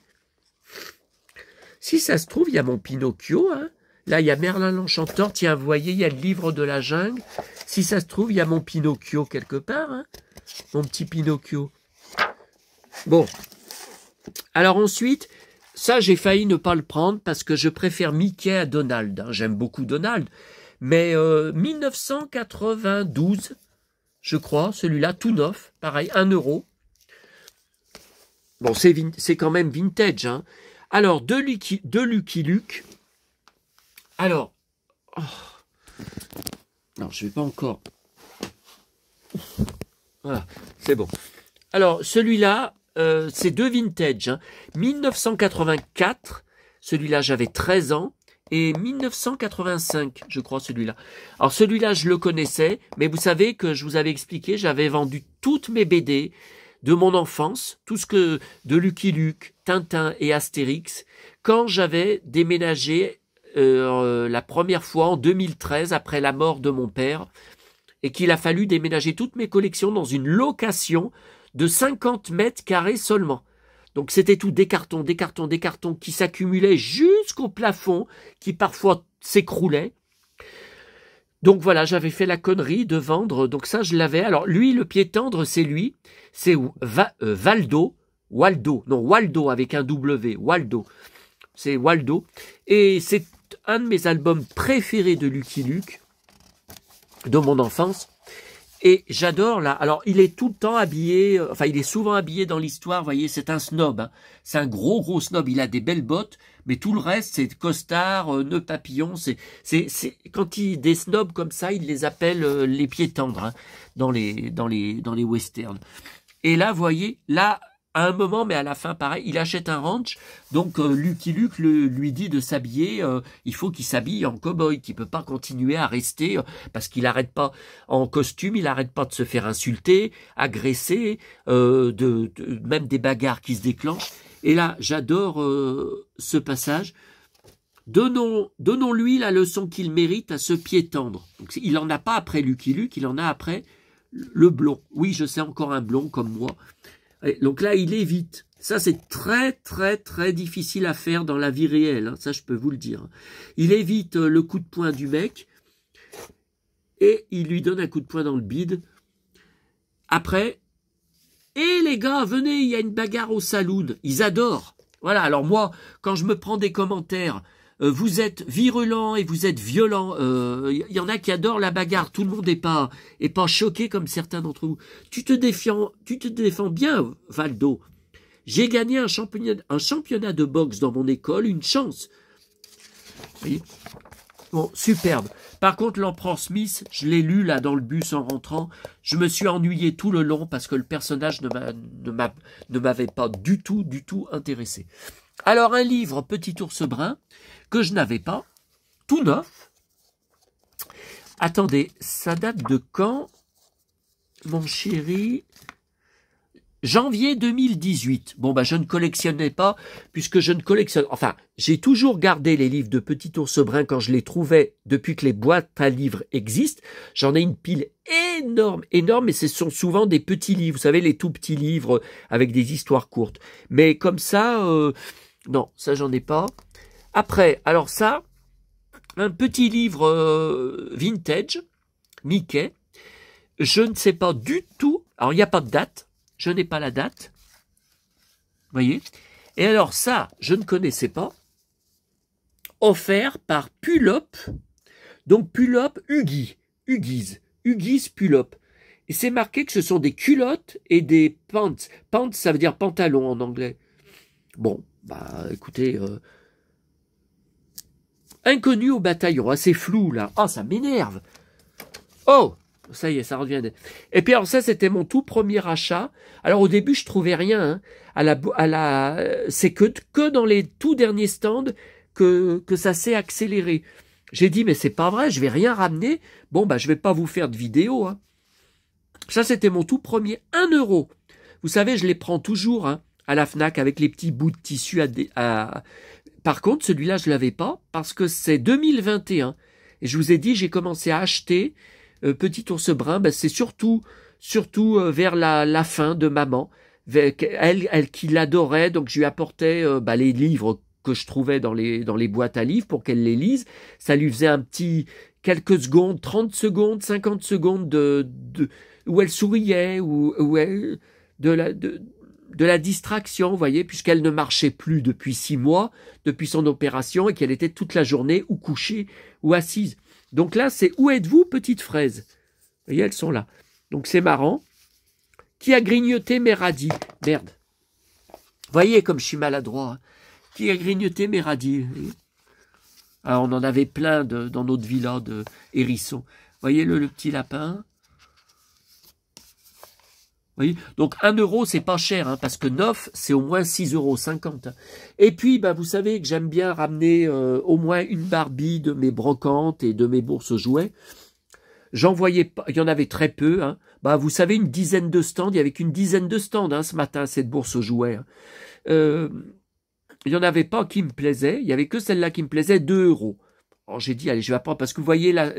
si ça se trouve, il y a mon Pinocchio, hein, là, il y a Merlin l'Enchanteur, tiens, vous voyez, il y a le livre de la jungle, si ça se trouve, il y a mon Pinocchio quelque part, hein, mon petit Pinocchio. Bon, alors ensuite, ça, j'ai failli ne pas le prendre, parce que je préfère Mickey à Donald, hein. J'aime beaucoup Donald, mais 1992, je crois, celui-là, tout neuf, pareil, 1 €. Bon, c'est quand même vintage, hein. Alors, de Lucky Luke. Alors, non, je ne vais pas encore. Voilà, c'est bon. Alors, celui-là, c'est 2 vintage, hein. 1984, celui-là, j'avais 13 ans. Et 1985, je crois, celui-là. Alors, celui-là, je le connaissais, mais vous savez que je vous avais expliqué, j'avais vendu toutes mes BD de mon enfance, tout ce que de Lucky Luke, Tintin et Astérix, quand j'avais déménagé la première fois en 2013, après la mort de mon père, et qu'il a fallu déménager toutes mes collections dans une location de 50 mètres carrés seulement. Donc c'était tout des cartons qui s'accumulaient jusqu'au plafond, qui parfois s'écroulaient. Donc voilà, j'avais fait la connerie de vendre, donc ça je l'avais. Alors lui, le pied tendre, c'est lui, c'est Waldo avec un W, Waldo. C'est Waldo. Et c'est un de mes albums préférés de Lucky Luke, de mon enfance. Et j'adore là. Alors, il est tout le temps habillé, enfin, il est souvent habillé dans l'histoire. Vous voyez, c'est un snob. Hein. C'est un gros snob. Il a des belles bottes, mais tout le reste, c'est costard, nœud papillon. Quand il des snobs comme ça, il les appelle les pieds tendres hein, dans les westerns. Et là, vous voyez, là. À un moment, mais à la fin, pareil, il achète un ranch, donc Lucky Luke lui dit de s'habiller, il faut qu'il s'habille en cow-boy, qu'il peut pas continuer à rester, parce qu'il arrête pas en costume, il arrête pas de se faire insulter, agresser, même des bagarres qui se déclenchent. Et là, j'adore ce passage. Donnons-lui la leçon qu'il mérite à ce pied tendre. Donc, il en a pas après Lucky Luke, il en a après le blond. Oui, je sais, encore un blond comme moi. Donc là, il évite. Ça, c'est très difficile à faire dans la vie réelle. Hein. Ça, je peux vous le dire. Il évite le coup de poing du mec et il lui donne un coup de poing dans le bide. Après, et les gars, venez, il y a une bagarre au saloon. Ils adorent. Voilà, alors moi, quand je me prends des commentaires, vous êtes virulent et vous êtes violent. Y en a qui adorent la bagarre. Tout le monde n'est pas choqué comme certains d'entre vous. Tu te défends bien, Valdo. J'ai gagné un championnat de boxe dans mon école, une chance. Vous voyez ? Bon, superbe. Par contre, l'empereur Smith, je l'ai lu là dans le bus en rentrant. Je me suis ennuyé tout le long parce que le personnage ne m'avait pas du tout intéressé. Alors, un livre, Petit ours brun, que je n'avais pas, tout neuf. Attendez, ça date de quand, mon chéri? Janvier 2018. Bon, bah, je ne collectionnais pas, puisque je ne collectionne... Enfin, j'ai toujours gardé les livres de Petit ours brun quand je les trouvais depuis que les boîtes à livres existent. J'en ai une pile énorme, et ce sont souvent des petits livres. Vous savez, les tout petits livres avec des histoires courtes. Mais comme ça, non, ça, j'en ai pas. Après, alors ça, un petit livre vintage, Mickey. Je ne sais pas du tout... Alors, il n'y a pas de date. Je n'ai pas la date. Vous voyez? Et alors ça, je ne connaissais pas. Offert par Pulop. Donc Pulop, Huggies Pulop. Et c'est marqué que ce sont des culottes et des pants. Pants, ça veut dire pantalon en anglais. Bon, bah écoutez... Inconnu au bataillon, assez flou là. Ah, ça m'énerve. Oh! Ça y est, ça revient. Et puis alors ça, c'était mon tout premier achat. Alors au début, je trouvais rien. Hein. C'est que dans les tout derniers stands que ça s'est accéléré. J'ai dit, mais c'est pas vrai, je vais rien ramener. Bon, bah je vais pas vous faire de vidéo. Hein. Ça, c'était mon tout premier 1 €. Vous savez, je les prends toujours hein, à la Fnac avec les petits bouts de tissu. Par contre, celui-là, je l'avais pas parce que c'est 2021. Et je vous ai dit, j'ai commencé à acheter... Petit ours brun, ben c'est surtout vers la fin de maman, elle qui l'adorait, donc je lui apportais les livres que je trouvais dans les boîtes à livres pour qu'elle les lise. Ça lui faisait un petit quelques secondes, 30 secondes, 50 secondes où elle souriait, où elle de la distraction, vous voyez, puisqu'elle ne marchait plus depuis 6 mois, depuis son opération, et qu'elle était toute la journée ou couchée ou assise. Donc là, c'est « Où êtes-vous, petite fraise ?» Vous voyez, elles sont là. Donc c'est marrant. Qui a grignoté mes radis? Merde. Vous voyez comme je suis maladroit. Hein. Qui a grignoté mes radis? Alors, on en avait plein dans notre villa de hérissons. Vous voyez le petit lapin? Vous voyez, donc 1 €, c'est pas cher, hein, parce que 9, c'est au moins 6,50 €. Et puis, vous savez que j'aime bien ramener au moins une Barbie de mes brocantes et de mes bourses aux jouets. J'en voyais pas, il y en avait très peu. Hein. Vous savez, une dizaine de stands, il y avait qu'une dizaine de stands hein, ce matin, cette bourse aux jouets. Hein. Il n'y en avait pas qui me plaisaient, il y avait que celle-là qui me plaisait, 2 €. Alors j'ai dit, allez, je vais prendre, parce que vous voyez, là,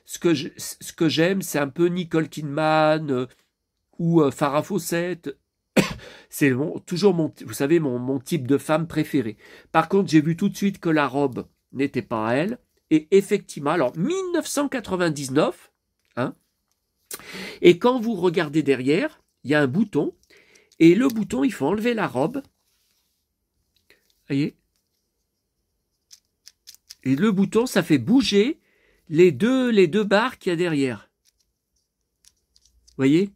ce que j'aime, c'est un peu Nicole Kidman... ou Farah Fawcett, c'est toujours vous savez, mon type de femme préférée. Par contre, j'ai vu tout de suite que la robe n'était pas à elle, et effectivement, alors 1999, hein, et quand vous regardez derrière, il y a un bouton, et le bouton, il faut enlever la robe, vous voyez, et le bouton, ça fait bouger les deux barres qu'il y a derrière. Voyez?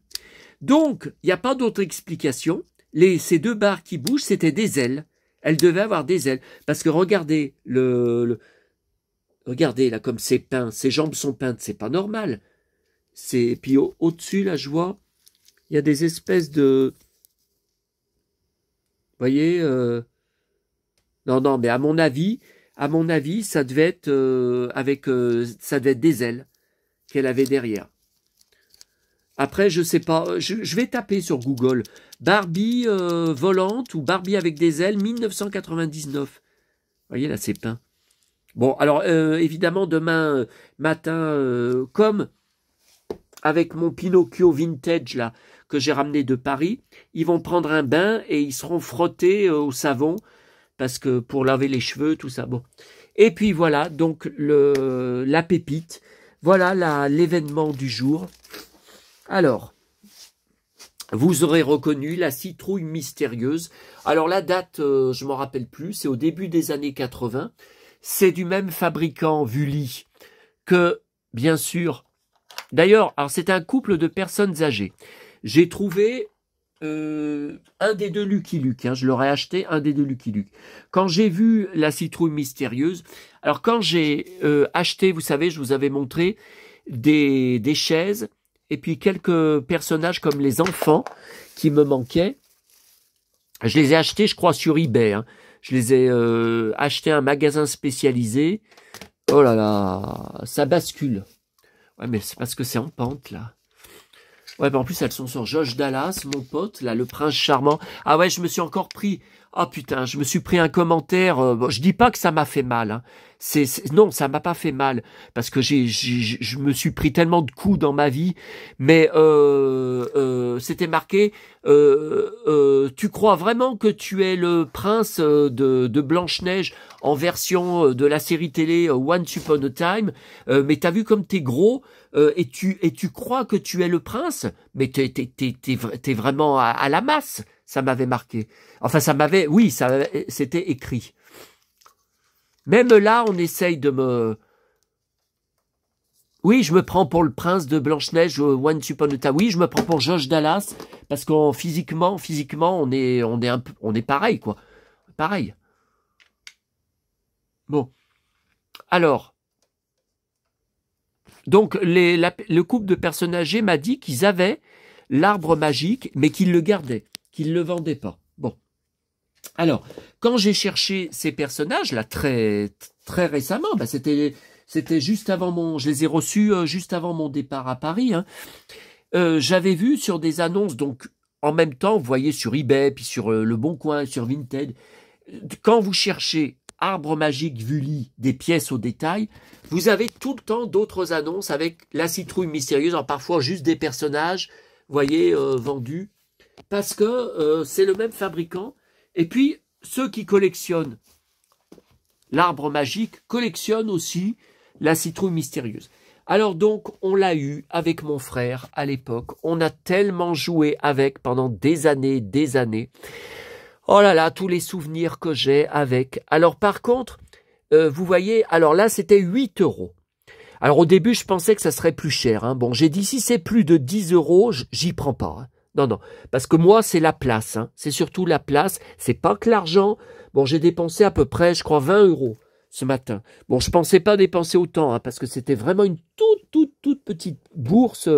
Donc, il n'y a pas d'autre explication. Ces deux barres qui bougent, c'était des ailes. Elles devaient avoir des ailes. Parce que regardez, regardez là comme c'est peint, ses jambes sont peintes, c'est pas normal. Puis au-dessus, là, je vois, il y a des espèces de... Vous voyez, non, non, mais à mon avis, ça devait être ça devait être des ailes qu'elle avait derrière. Après, je sais pas, je vais taper sur Google Barbie volante ou Barbie avec des ailes 1999. Vous voyez, là, c'est peint. Bon, alors, évidemment, demain matin, comme avec mon Pinocchio vintage, là, que j'ai ramené de Paris, ils vont prendre un bain et ils seront frottés au savon, parce que pour laver les cheveux, tout ça. Bon. Et puis voilà, donc la pépite. Voilà l'événement du jour. Alors, vous aurez reconnu la citrouille mystérieuse. Alors la date, je m'en rappelle plus, c'est au début des années 80. C'est du même fabricant Vully que, bien sûr, d'ailleurs, alors c'est un couple de personnes âgées. J'ai trouvé un des deux Lucky Luke, hein, je leur ai acheté un des deux Lucky Luke. Quand j'ai vu la citrouille mystérieuse, alors quand j'ai acheté, vous savez, je vous avais montré des chaises et puis quelques personnages comme les enfants qui me manquaient. Je les ai achetés, je crois, sur eBay. Hein. Je les ai achetés à un magasin spécialisé. Oh là là, ça bascule. Ouais, mais c'est parce que c'est en pente, là. Ouais, ben en plus, elles sont sur Josh Dallas, mon pote, là, le prince charmant. Ah ouais, je me suis encore pris... Ah putain, je me suis pris un commentaire... bon, je dis pas que ça m'a fait mal. Hein. Non, ça m'a pas fait mal. Parce que je me suis pris tellement de coups dans ma vie. Mais c'était marqué... tu crois vraiment que tu es le prince de Blanche-Neige en version de la série télé Once Upon a Time, mais t'as vu comme t'es gros et tu crois que tu es le prince, mais t'es vraiment à la masse. Ça m'avait marqué. Enfin, oui, c'était écrit. Même là, on essaye de me... Oui, je me prends pour le prince de Blanche-Neige, Once Upon a Time. Oui, je me prends pour Josh Dallas, parce qu'on physiquement, on est pareil, quoi. Pareil. Bon. Alors, donc, le couple de personnes âgées m'a dit qu'ils avaient l'arbre magique, mais qu'ils le gardaient, qu'ils ne le vendaient pas. Bon. Alors, quand j'ai cherché ces personnages, là, très, très récemment, bah, c'était juste avant je les ai reçus juste avant mon départ à Paris, hein, j'avais vu sur des annonces, donc, en même temps, vous voyez, sur eBay, puis sur Le Bon Coin, sur Vinted, quand vous cherchez arbre magique Vully, des pièces au détail, vous avez tout le temps d'autres annonces avec la citrouille mystérieuse, alors parfois juste des personnages, vous voyez, vendus, parce que c'est le même fabricant. Et puis, ceux qui collectionnent l'arbre magique collectionnent aussi la citrouille mystérieuse. Alors donc, on l'a eu avec mon frère à l'époque. On a tellement joué avec pendant des années, des années. Oh là là, tous les souvenirs que j'ai avec. Alors par contre, vous voyez, alors là c'était 8 €. Alors au début je pensais que ça serait plus cher. Hein. Bon, j'ai dit si c'est plus de 10 €, j'y prends pas. Hein. Non, non, parce que moi c'est la place. Hein. C'est surtout la place, c'est pas que l'argent. Bon, j'ai dépensé à peu près, je crois, 20 € ce matin. Bon, je pensais pas dépenser autant, hein, parce que c'était vraiment une toute petite bourse.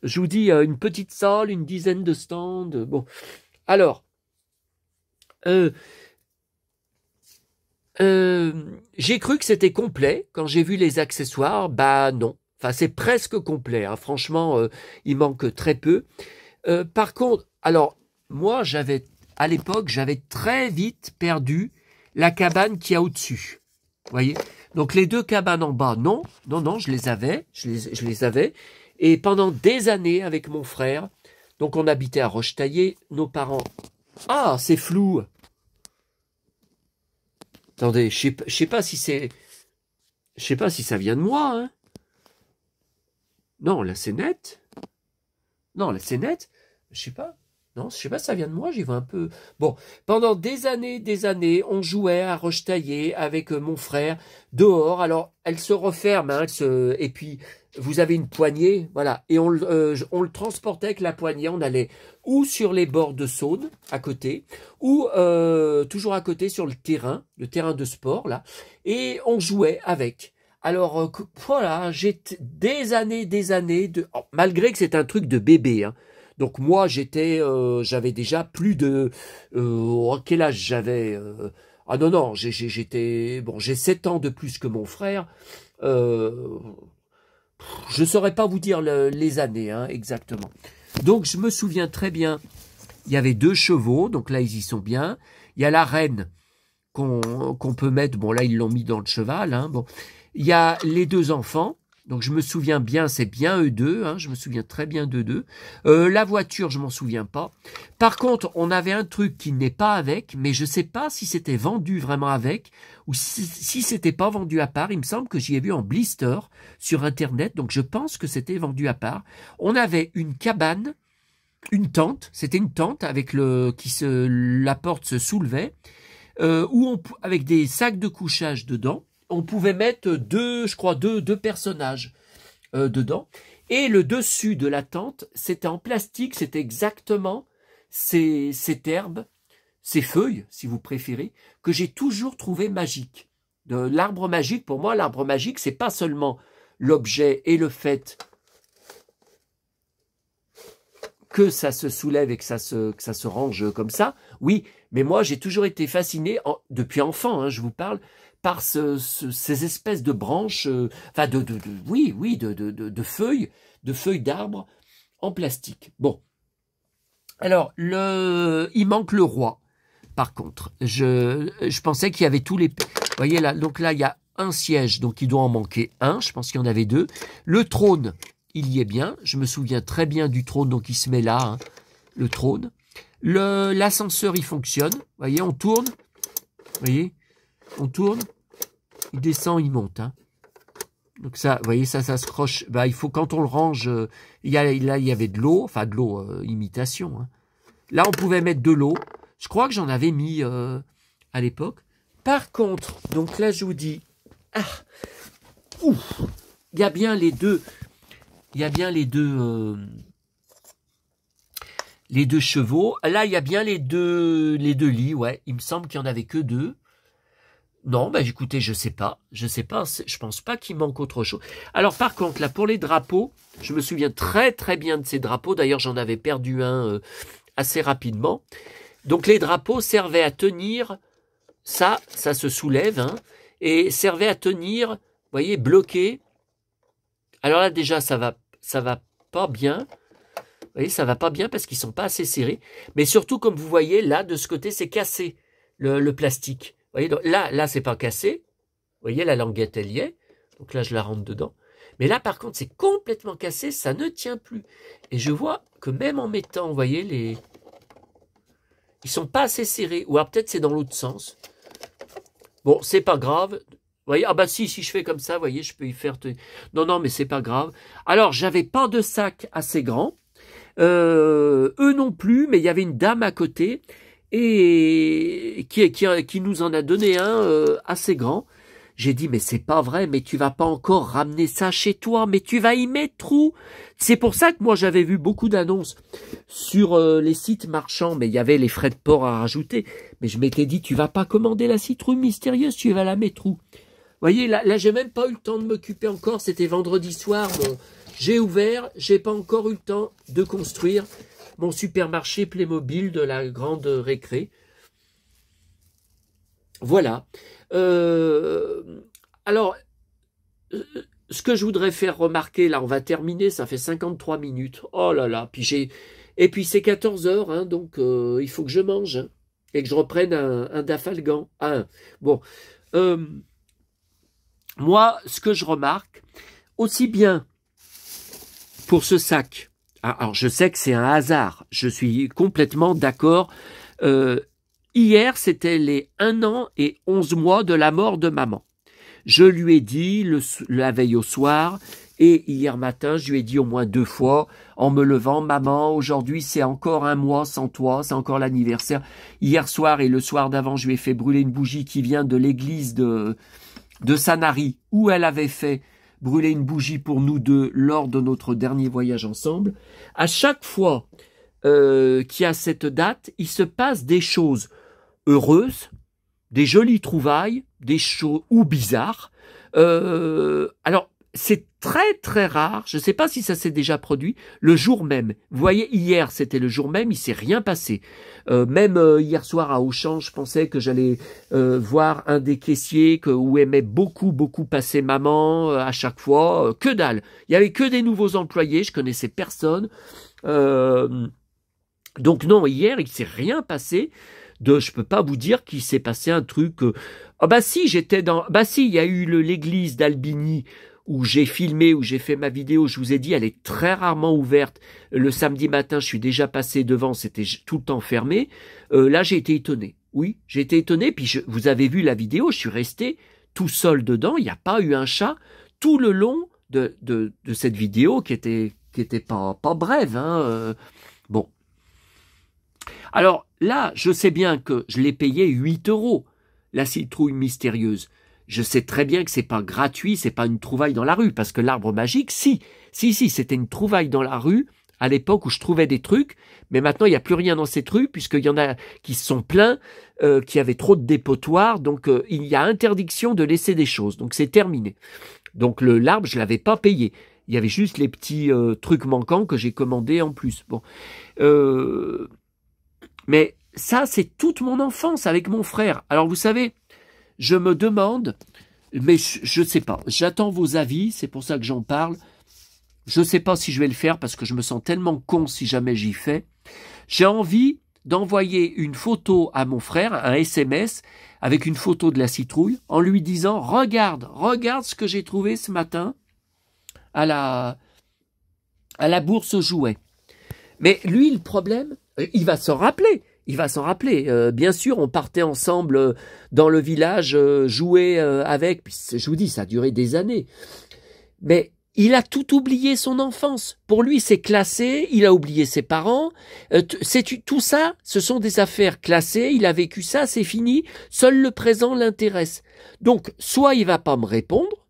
Je vous dis, une petite salle, une dizaine de stands. Bon, alors... j'ai cru que c'était complet. Quand j'ai vu les accessoires, bah non. Enfin, c'est presque complet. Hein. Franchement, il manque très peu. Par contre, alors, moi, à l'époque, j'avais très vite perdu la cabane qu'il y a au-dessus. Vous voyez? Donc, les deux cabanes en bas, non, je les avais. Je les avais. Et pendant des années, avec mon frère, donc on habitait à Rochetaillé, nos parents... Ah, c'est flou. Attendez, je sais pas si c'est... Je sais pas si ça vient de moi, hein. Non, là c'est net. Non, là c'est net. Je sais pas. Non, je sais pas, ça vient de moi, j'y vois un peu. Bon, pendant des années, on jouait à roche-tailler avec mon frère dehors. Alors, elle se referme, hein, et puis vous avez une poignée, voilà, et on le transportait avec la poignée. On allait ou sur les bords de Saône, à côté, ou toujours à côté sur le terrain de sport, là, et on jouait avec. Alors, voilà, j'ai des années oh, malgré que c'est un truc de bébé, hein. Donc moi j'avais déjà plus de quel âge j'avais ah non non j'étais bon j'ai 7 ans de plus que mon frère. Je saurais pas vous dire les années hein, exactement. Donc je me souviens très bien. Il y avait 2 chevaux donc là ils y sont bien. Il y a la reine qu'on peut mettre. Bon là ils l'ont mis dans le cheval. Hein, bon il y a les 2 enfants. Donc je me souviens bien, c'est bien eux deux, hein, je me souviens très bien d'eux deux. La voiture, je m'en souviens pas. Par contre, on avait un truc qui n'est pas avec, mais je sais pas si c'était vendu vraiment avec, ou si c'était pas vendu à part. Il me semble que j'y ai vu en blister sur Internet, donc je pense que c'était vendu à part. On avait une cabane, une tente, c'était une tente avec la porte se soulevait, avec des sacs de couchage dedans. On pouvait mettre deux personnages dedans. Et le dessus de la tente, c'était en plastique, c'était exactement cette herbe, ces feuilles, si vous préférez, que j'ai toujours trouvé magique. L'arbre magique, pour moi, l'arbre magique, c'est pas seulement l'objet et le fait que ça se soulève et que ça se range comme ça. Oui, mais moi, j'ai toujours été fasciné, depuis enfant, hein, je vous parle, par ces espèces de branches, enfin de feuilles d'arbres en plastique. Bon, alors il manque le roi. Par contre, je pensais qu'il y avait tous les, vous voyez là, donc là il y a un siège, donc il doit en manquer un. Je pense qu'il y en avait 2. Le trône, il y est bien. Je me souviens très bien du trône, donc il se met là, hein, le trône. L'ascenseur, il fonctionne. Vous voyez, on tourne. Vous voyez, on tourne, il descend, il monte. Hein. Donc ça, vous voyez, ça se croche. Bah, il faut, quand on le range, là, il y avait de l'eau, enfin de l'eau, imitation. Hein. Là, on pouvait mettre de l'eau. Je crois que j'en avais mis à l'époque. Par contre, donc là, je vous dis, il y a bien les deux, les deux chevaux. Là, il y a bien les deux lits, ouais. Il me semble qu'il n'y en avait que 2. Non, bah écoutez, je sais pas, je pense pas qu'il manque autre chose. Alors par contre, là, pour les drapeaux, je me souviens très très bien de ces drapeaux. D'ailleurs, j'en avais perdu un assez rapidement. Donc les drapeaux servaient à tenir, ça se soulève, hein, et servait à tenir, vous voyez, bloqué. Alors là, déjà, ça va pas bien. Vous voyez, ça va pas bien parce qu'ils sont pas assez serrés. Mais surtout, comme vous voyez, là, de ce côté, c'est cassé, le plastique. Vous voyez, donc là, c'est pas cassé. Vous voyez, la languette, elle y est. Donc là, je la rentre dedans. Mais là, par contre, c'est complètement cassé, ça ne tient plus. Et je vois que même en mettant, vous voyez, ils sont pas assez serrés. Ou alors peut-être c'est dans l'autre sens. Bon, c'est pas grave. Vous voyez, ah bah si je fais comme ça, vous voyez, je peux y faire... Non, mais c'est pas grave. Alors, j'avais pas de sac assez grand. Eux non plus, mais il y avait une dame à côté et qui nous en a donné un assez grand. J'ai dit, mais c'est pas vrai, mais tu vas pas encore ramener ça chez toi, mais tu vas y mettre où? C'est pour ça que moi j'avais vu beaucoup d'annonces sur les sites marchands, mais il y avait les frais de port à rajouter. Mais je m'étais dit, tu vas pas commander la citrouille mystérieuse, tu vas la mettre où? Vous voyez, là j'ai même pas eu le temps de m'occuper encore, c'était vendredi soir, bon, j'ai ouvert, j'ai pas encore eu le temps de construire mon supermarché Playmobil de la grande récré. Voilà. Alors, ce que je voudrais faire remarquer, là, on va terminer, ça fait 53 minutes. Oh là là, et puis c'est 14 heures, hein, donc il faut que je mange, hein, et que je reprenne un dafalgan. Bon, moi, ce que je remarque, aussi bien pour ce sac, alors je sais que c'est un hasard, je suis complètement d'accord. Hier, c'était les 1 an et 11 mois de la mort de maman. Je lui ai dit la veille au soir, Et hier matin, je lui ai dit au moins 2 fois, en me levant, maman, aujourd'hui c'est encore un mois sans toi, c'est encore l'anniversaire. Hier soir et le soir d'avant, je lui ai fait brûler une bougie qui vient de l'église de Sanary, où elle avait fait brûler une bougie pour nous deux lors de notre dernier voyage ensemble. À chaque fois qu'il y a cette date, il se passe des choses heureuses, des jolies trouvailles, des choses ou bizarres. Alors, c'est très très rare, je ne sais pas si ça s'est déjà produit, le jour même. Vous voyez, hier c'était le jour même, il s'est rien passé. Même hier soir à Auchan, je pensais que j'allais voir un des caissiers où aimait beaucoup passer maman à chaque fois. Que dalle, il y avait que des nouveaux employés, je connaissais personne. Donc non, hier il s'est rien passé. Je peux pas vous dire qu'il s'est passé un truc. Ah bah si, il y a eu l'église d'Albigny où j'ai filmé, où j'ai fait ma vidéo, je vous ai dit, elle est très rarement ouverte. Le samedi matin, je suis déjà passé devant, c'était tout le temps fermé. Là, j'ai été étonné. Oui, j'ai été étonné, puis vous avez vu la vidéo, je suis resté tout seul dedans, il n'y a pas eu un chat tout le long de cette vidéo qui était pas brève. Hein, bon. Alors là, je sais bien que je l'ai payé 8 €, la citrouille mystérieuse. Je sais très bien que c'est pas gratuit, c'est pas une trouvaille dans la rue, parce que l'arbre magique, si, c'était une trouvaille dans la rue, à l'époque où je trouvais des trucs, mais maintenant il n'y a plus rien dans cette rue, puisqu'il y en a qui se sont pleins, qui avaient trop de dépotoirs, donc il y a interdiction de laisser des choses, donc c'est terminé. Donc l'arbre, je l'avais pas payé. Il y avait juste les petits trucs manquants que j'ai commandés en plus. Bon, mais ça, c'est toute mon enfance avec mon frère. Alors vous savez, je me demande, mais je ne sais pas, j'attends vos avis, c'est pour ça que j'en parle. Je ne sais pas si je vais le faire parce que je me sens tellement con si jamais j'y fais. J'ai envie d'envoyer une photo à mon frère, un SMS, avec une photo de la citrouille, en lui disant « Regarde ce que j'ai trouvé ce matin à la bourse aux jouets. » Mais lui, le problème, il va s'en rappeler. Bien sûr, on partait ensemble dans le village jouer avec. Puis, je vous dis, ça a duré des années. Mais il a tout oublié son enfance. Pour lui, c'est classé. Il a oublié ses parents. Tout ça, ce sont des affaires classées. Il a vécu ça, c'est fini. Seul le présent l'intéresse. Donc, soit il va pas me répondre,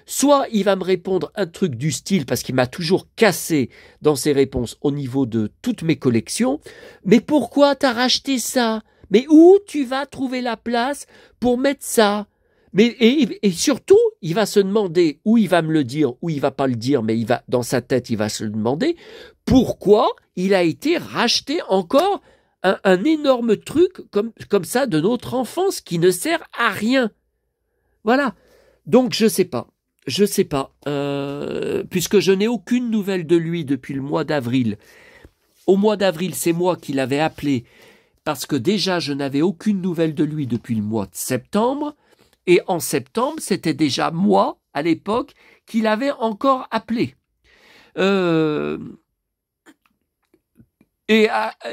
soit il va me répondre un truc du style, parce qu'il m'a toujours cassé dans ses réponses au niveau de toutes mes collections. Mais pourquoi t'as racheté ça? Mais où tu vas trouver la place pour mettre ça? Mais et surtout, il va se demander, ou il va me le dire, ou il va pas le dire, mais dans sa tête, il va se demander pourquoi il a été racheté encore un énorme truc comme ça de notre enfance qui ne sert à rien. Voilà. Donc je sais pas, puisque je n'ai aucune nouvelle de lui depuis le mois d'avril. Au mois d'avril, c'est moi qui l'avais appelé, parce que déjà je n'avais aucune nouvelle de lui depuis le mois de septembre, et en septembre, c'était déjà moi, à l'époque, qui l'avais encore appelé. Et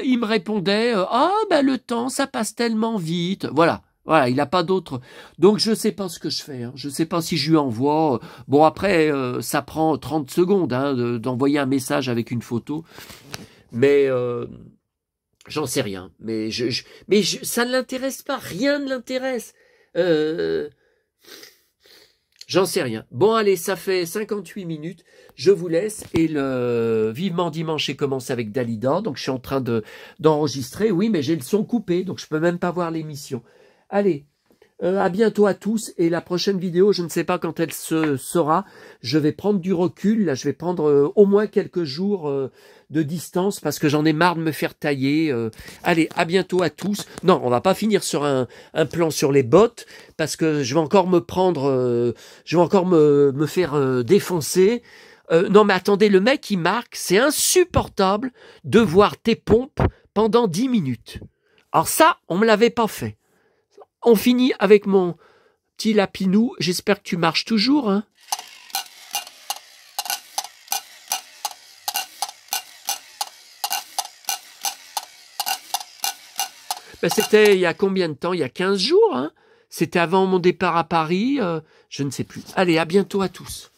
il me répondait « Ah, ben le temps, ça passe tellement vite. » Voilà, il n'a pas d'autre. Donc je ne sais pas ce que je fais. Hein. Je ne sais pas si je lui envoie. Bon, après, ça prend 30 secondes d'envoyer un message avec une photo. Mais j'en sais rien. Mais ça ne l'intéresse pas. Rien ne l'intéresse. J'en sais rien. Bon, allez, ça fait 58 minutes. Je vous laisse. Et le Vivement Dimanche commence avec Dalida. Donc, je suis en train d'enregistrer. Oui, mais j'ai le son coupé. Donc, je peux même pas voir l'émission. Allez, à bientôt à tous. Et la prochaine vidéo, je ne sais pas quand elle sera. Je vais prendre du recul. Là, je vais prendre au moins quelques jours de distance parce que j'en ai marre de me faire tailler. Allez, à bientôt à tous. Non, on va pas finir sur un plan sur les bottes parce que je vais encore me prendre, je vais encore me faire défoncer. Non mais attendez, le mec il marque, c'est insupportable de voir tes pompes pendant 10 minutes. Alors ça, on me l'avait pas fait. On finit avec mon petit lapinou. J'espère que tu marches toujours, hein. Ben c'était il y a combien de temps? Il y a 15 jours, hein. C'était avant mon départ à Paris. Je ne sais plus. Allez, à bientôt à tous.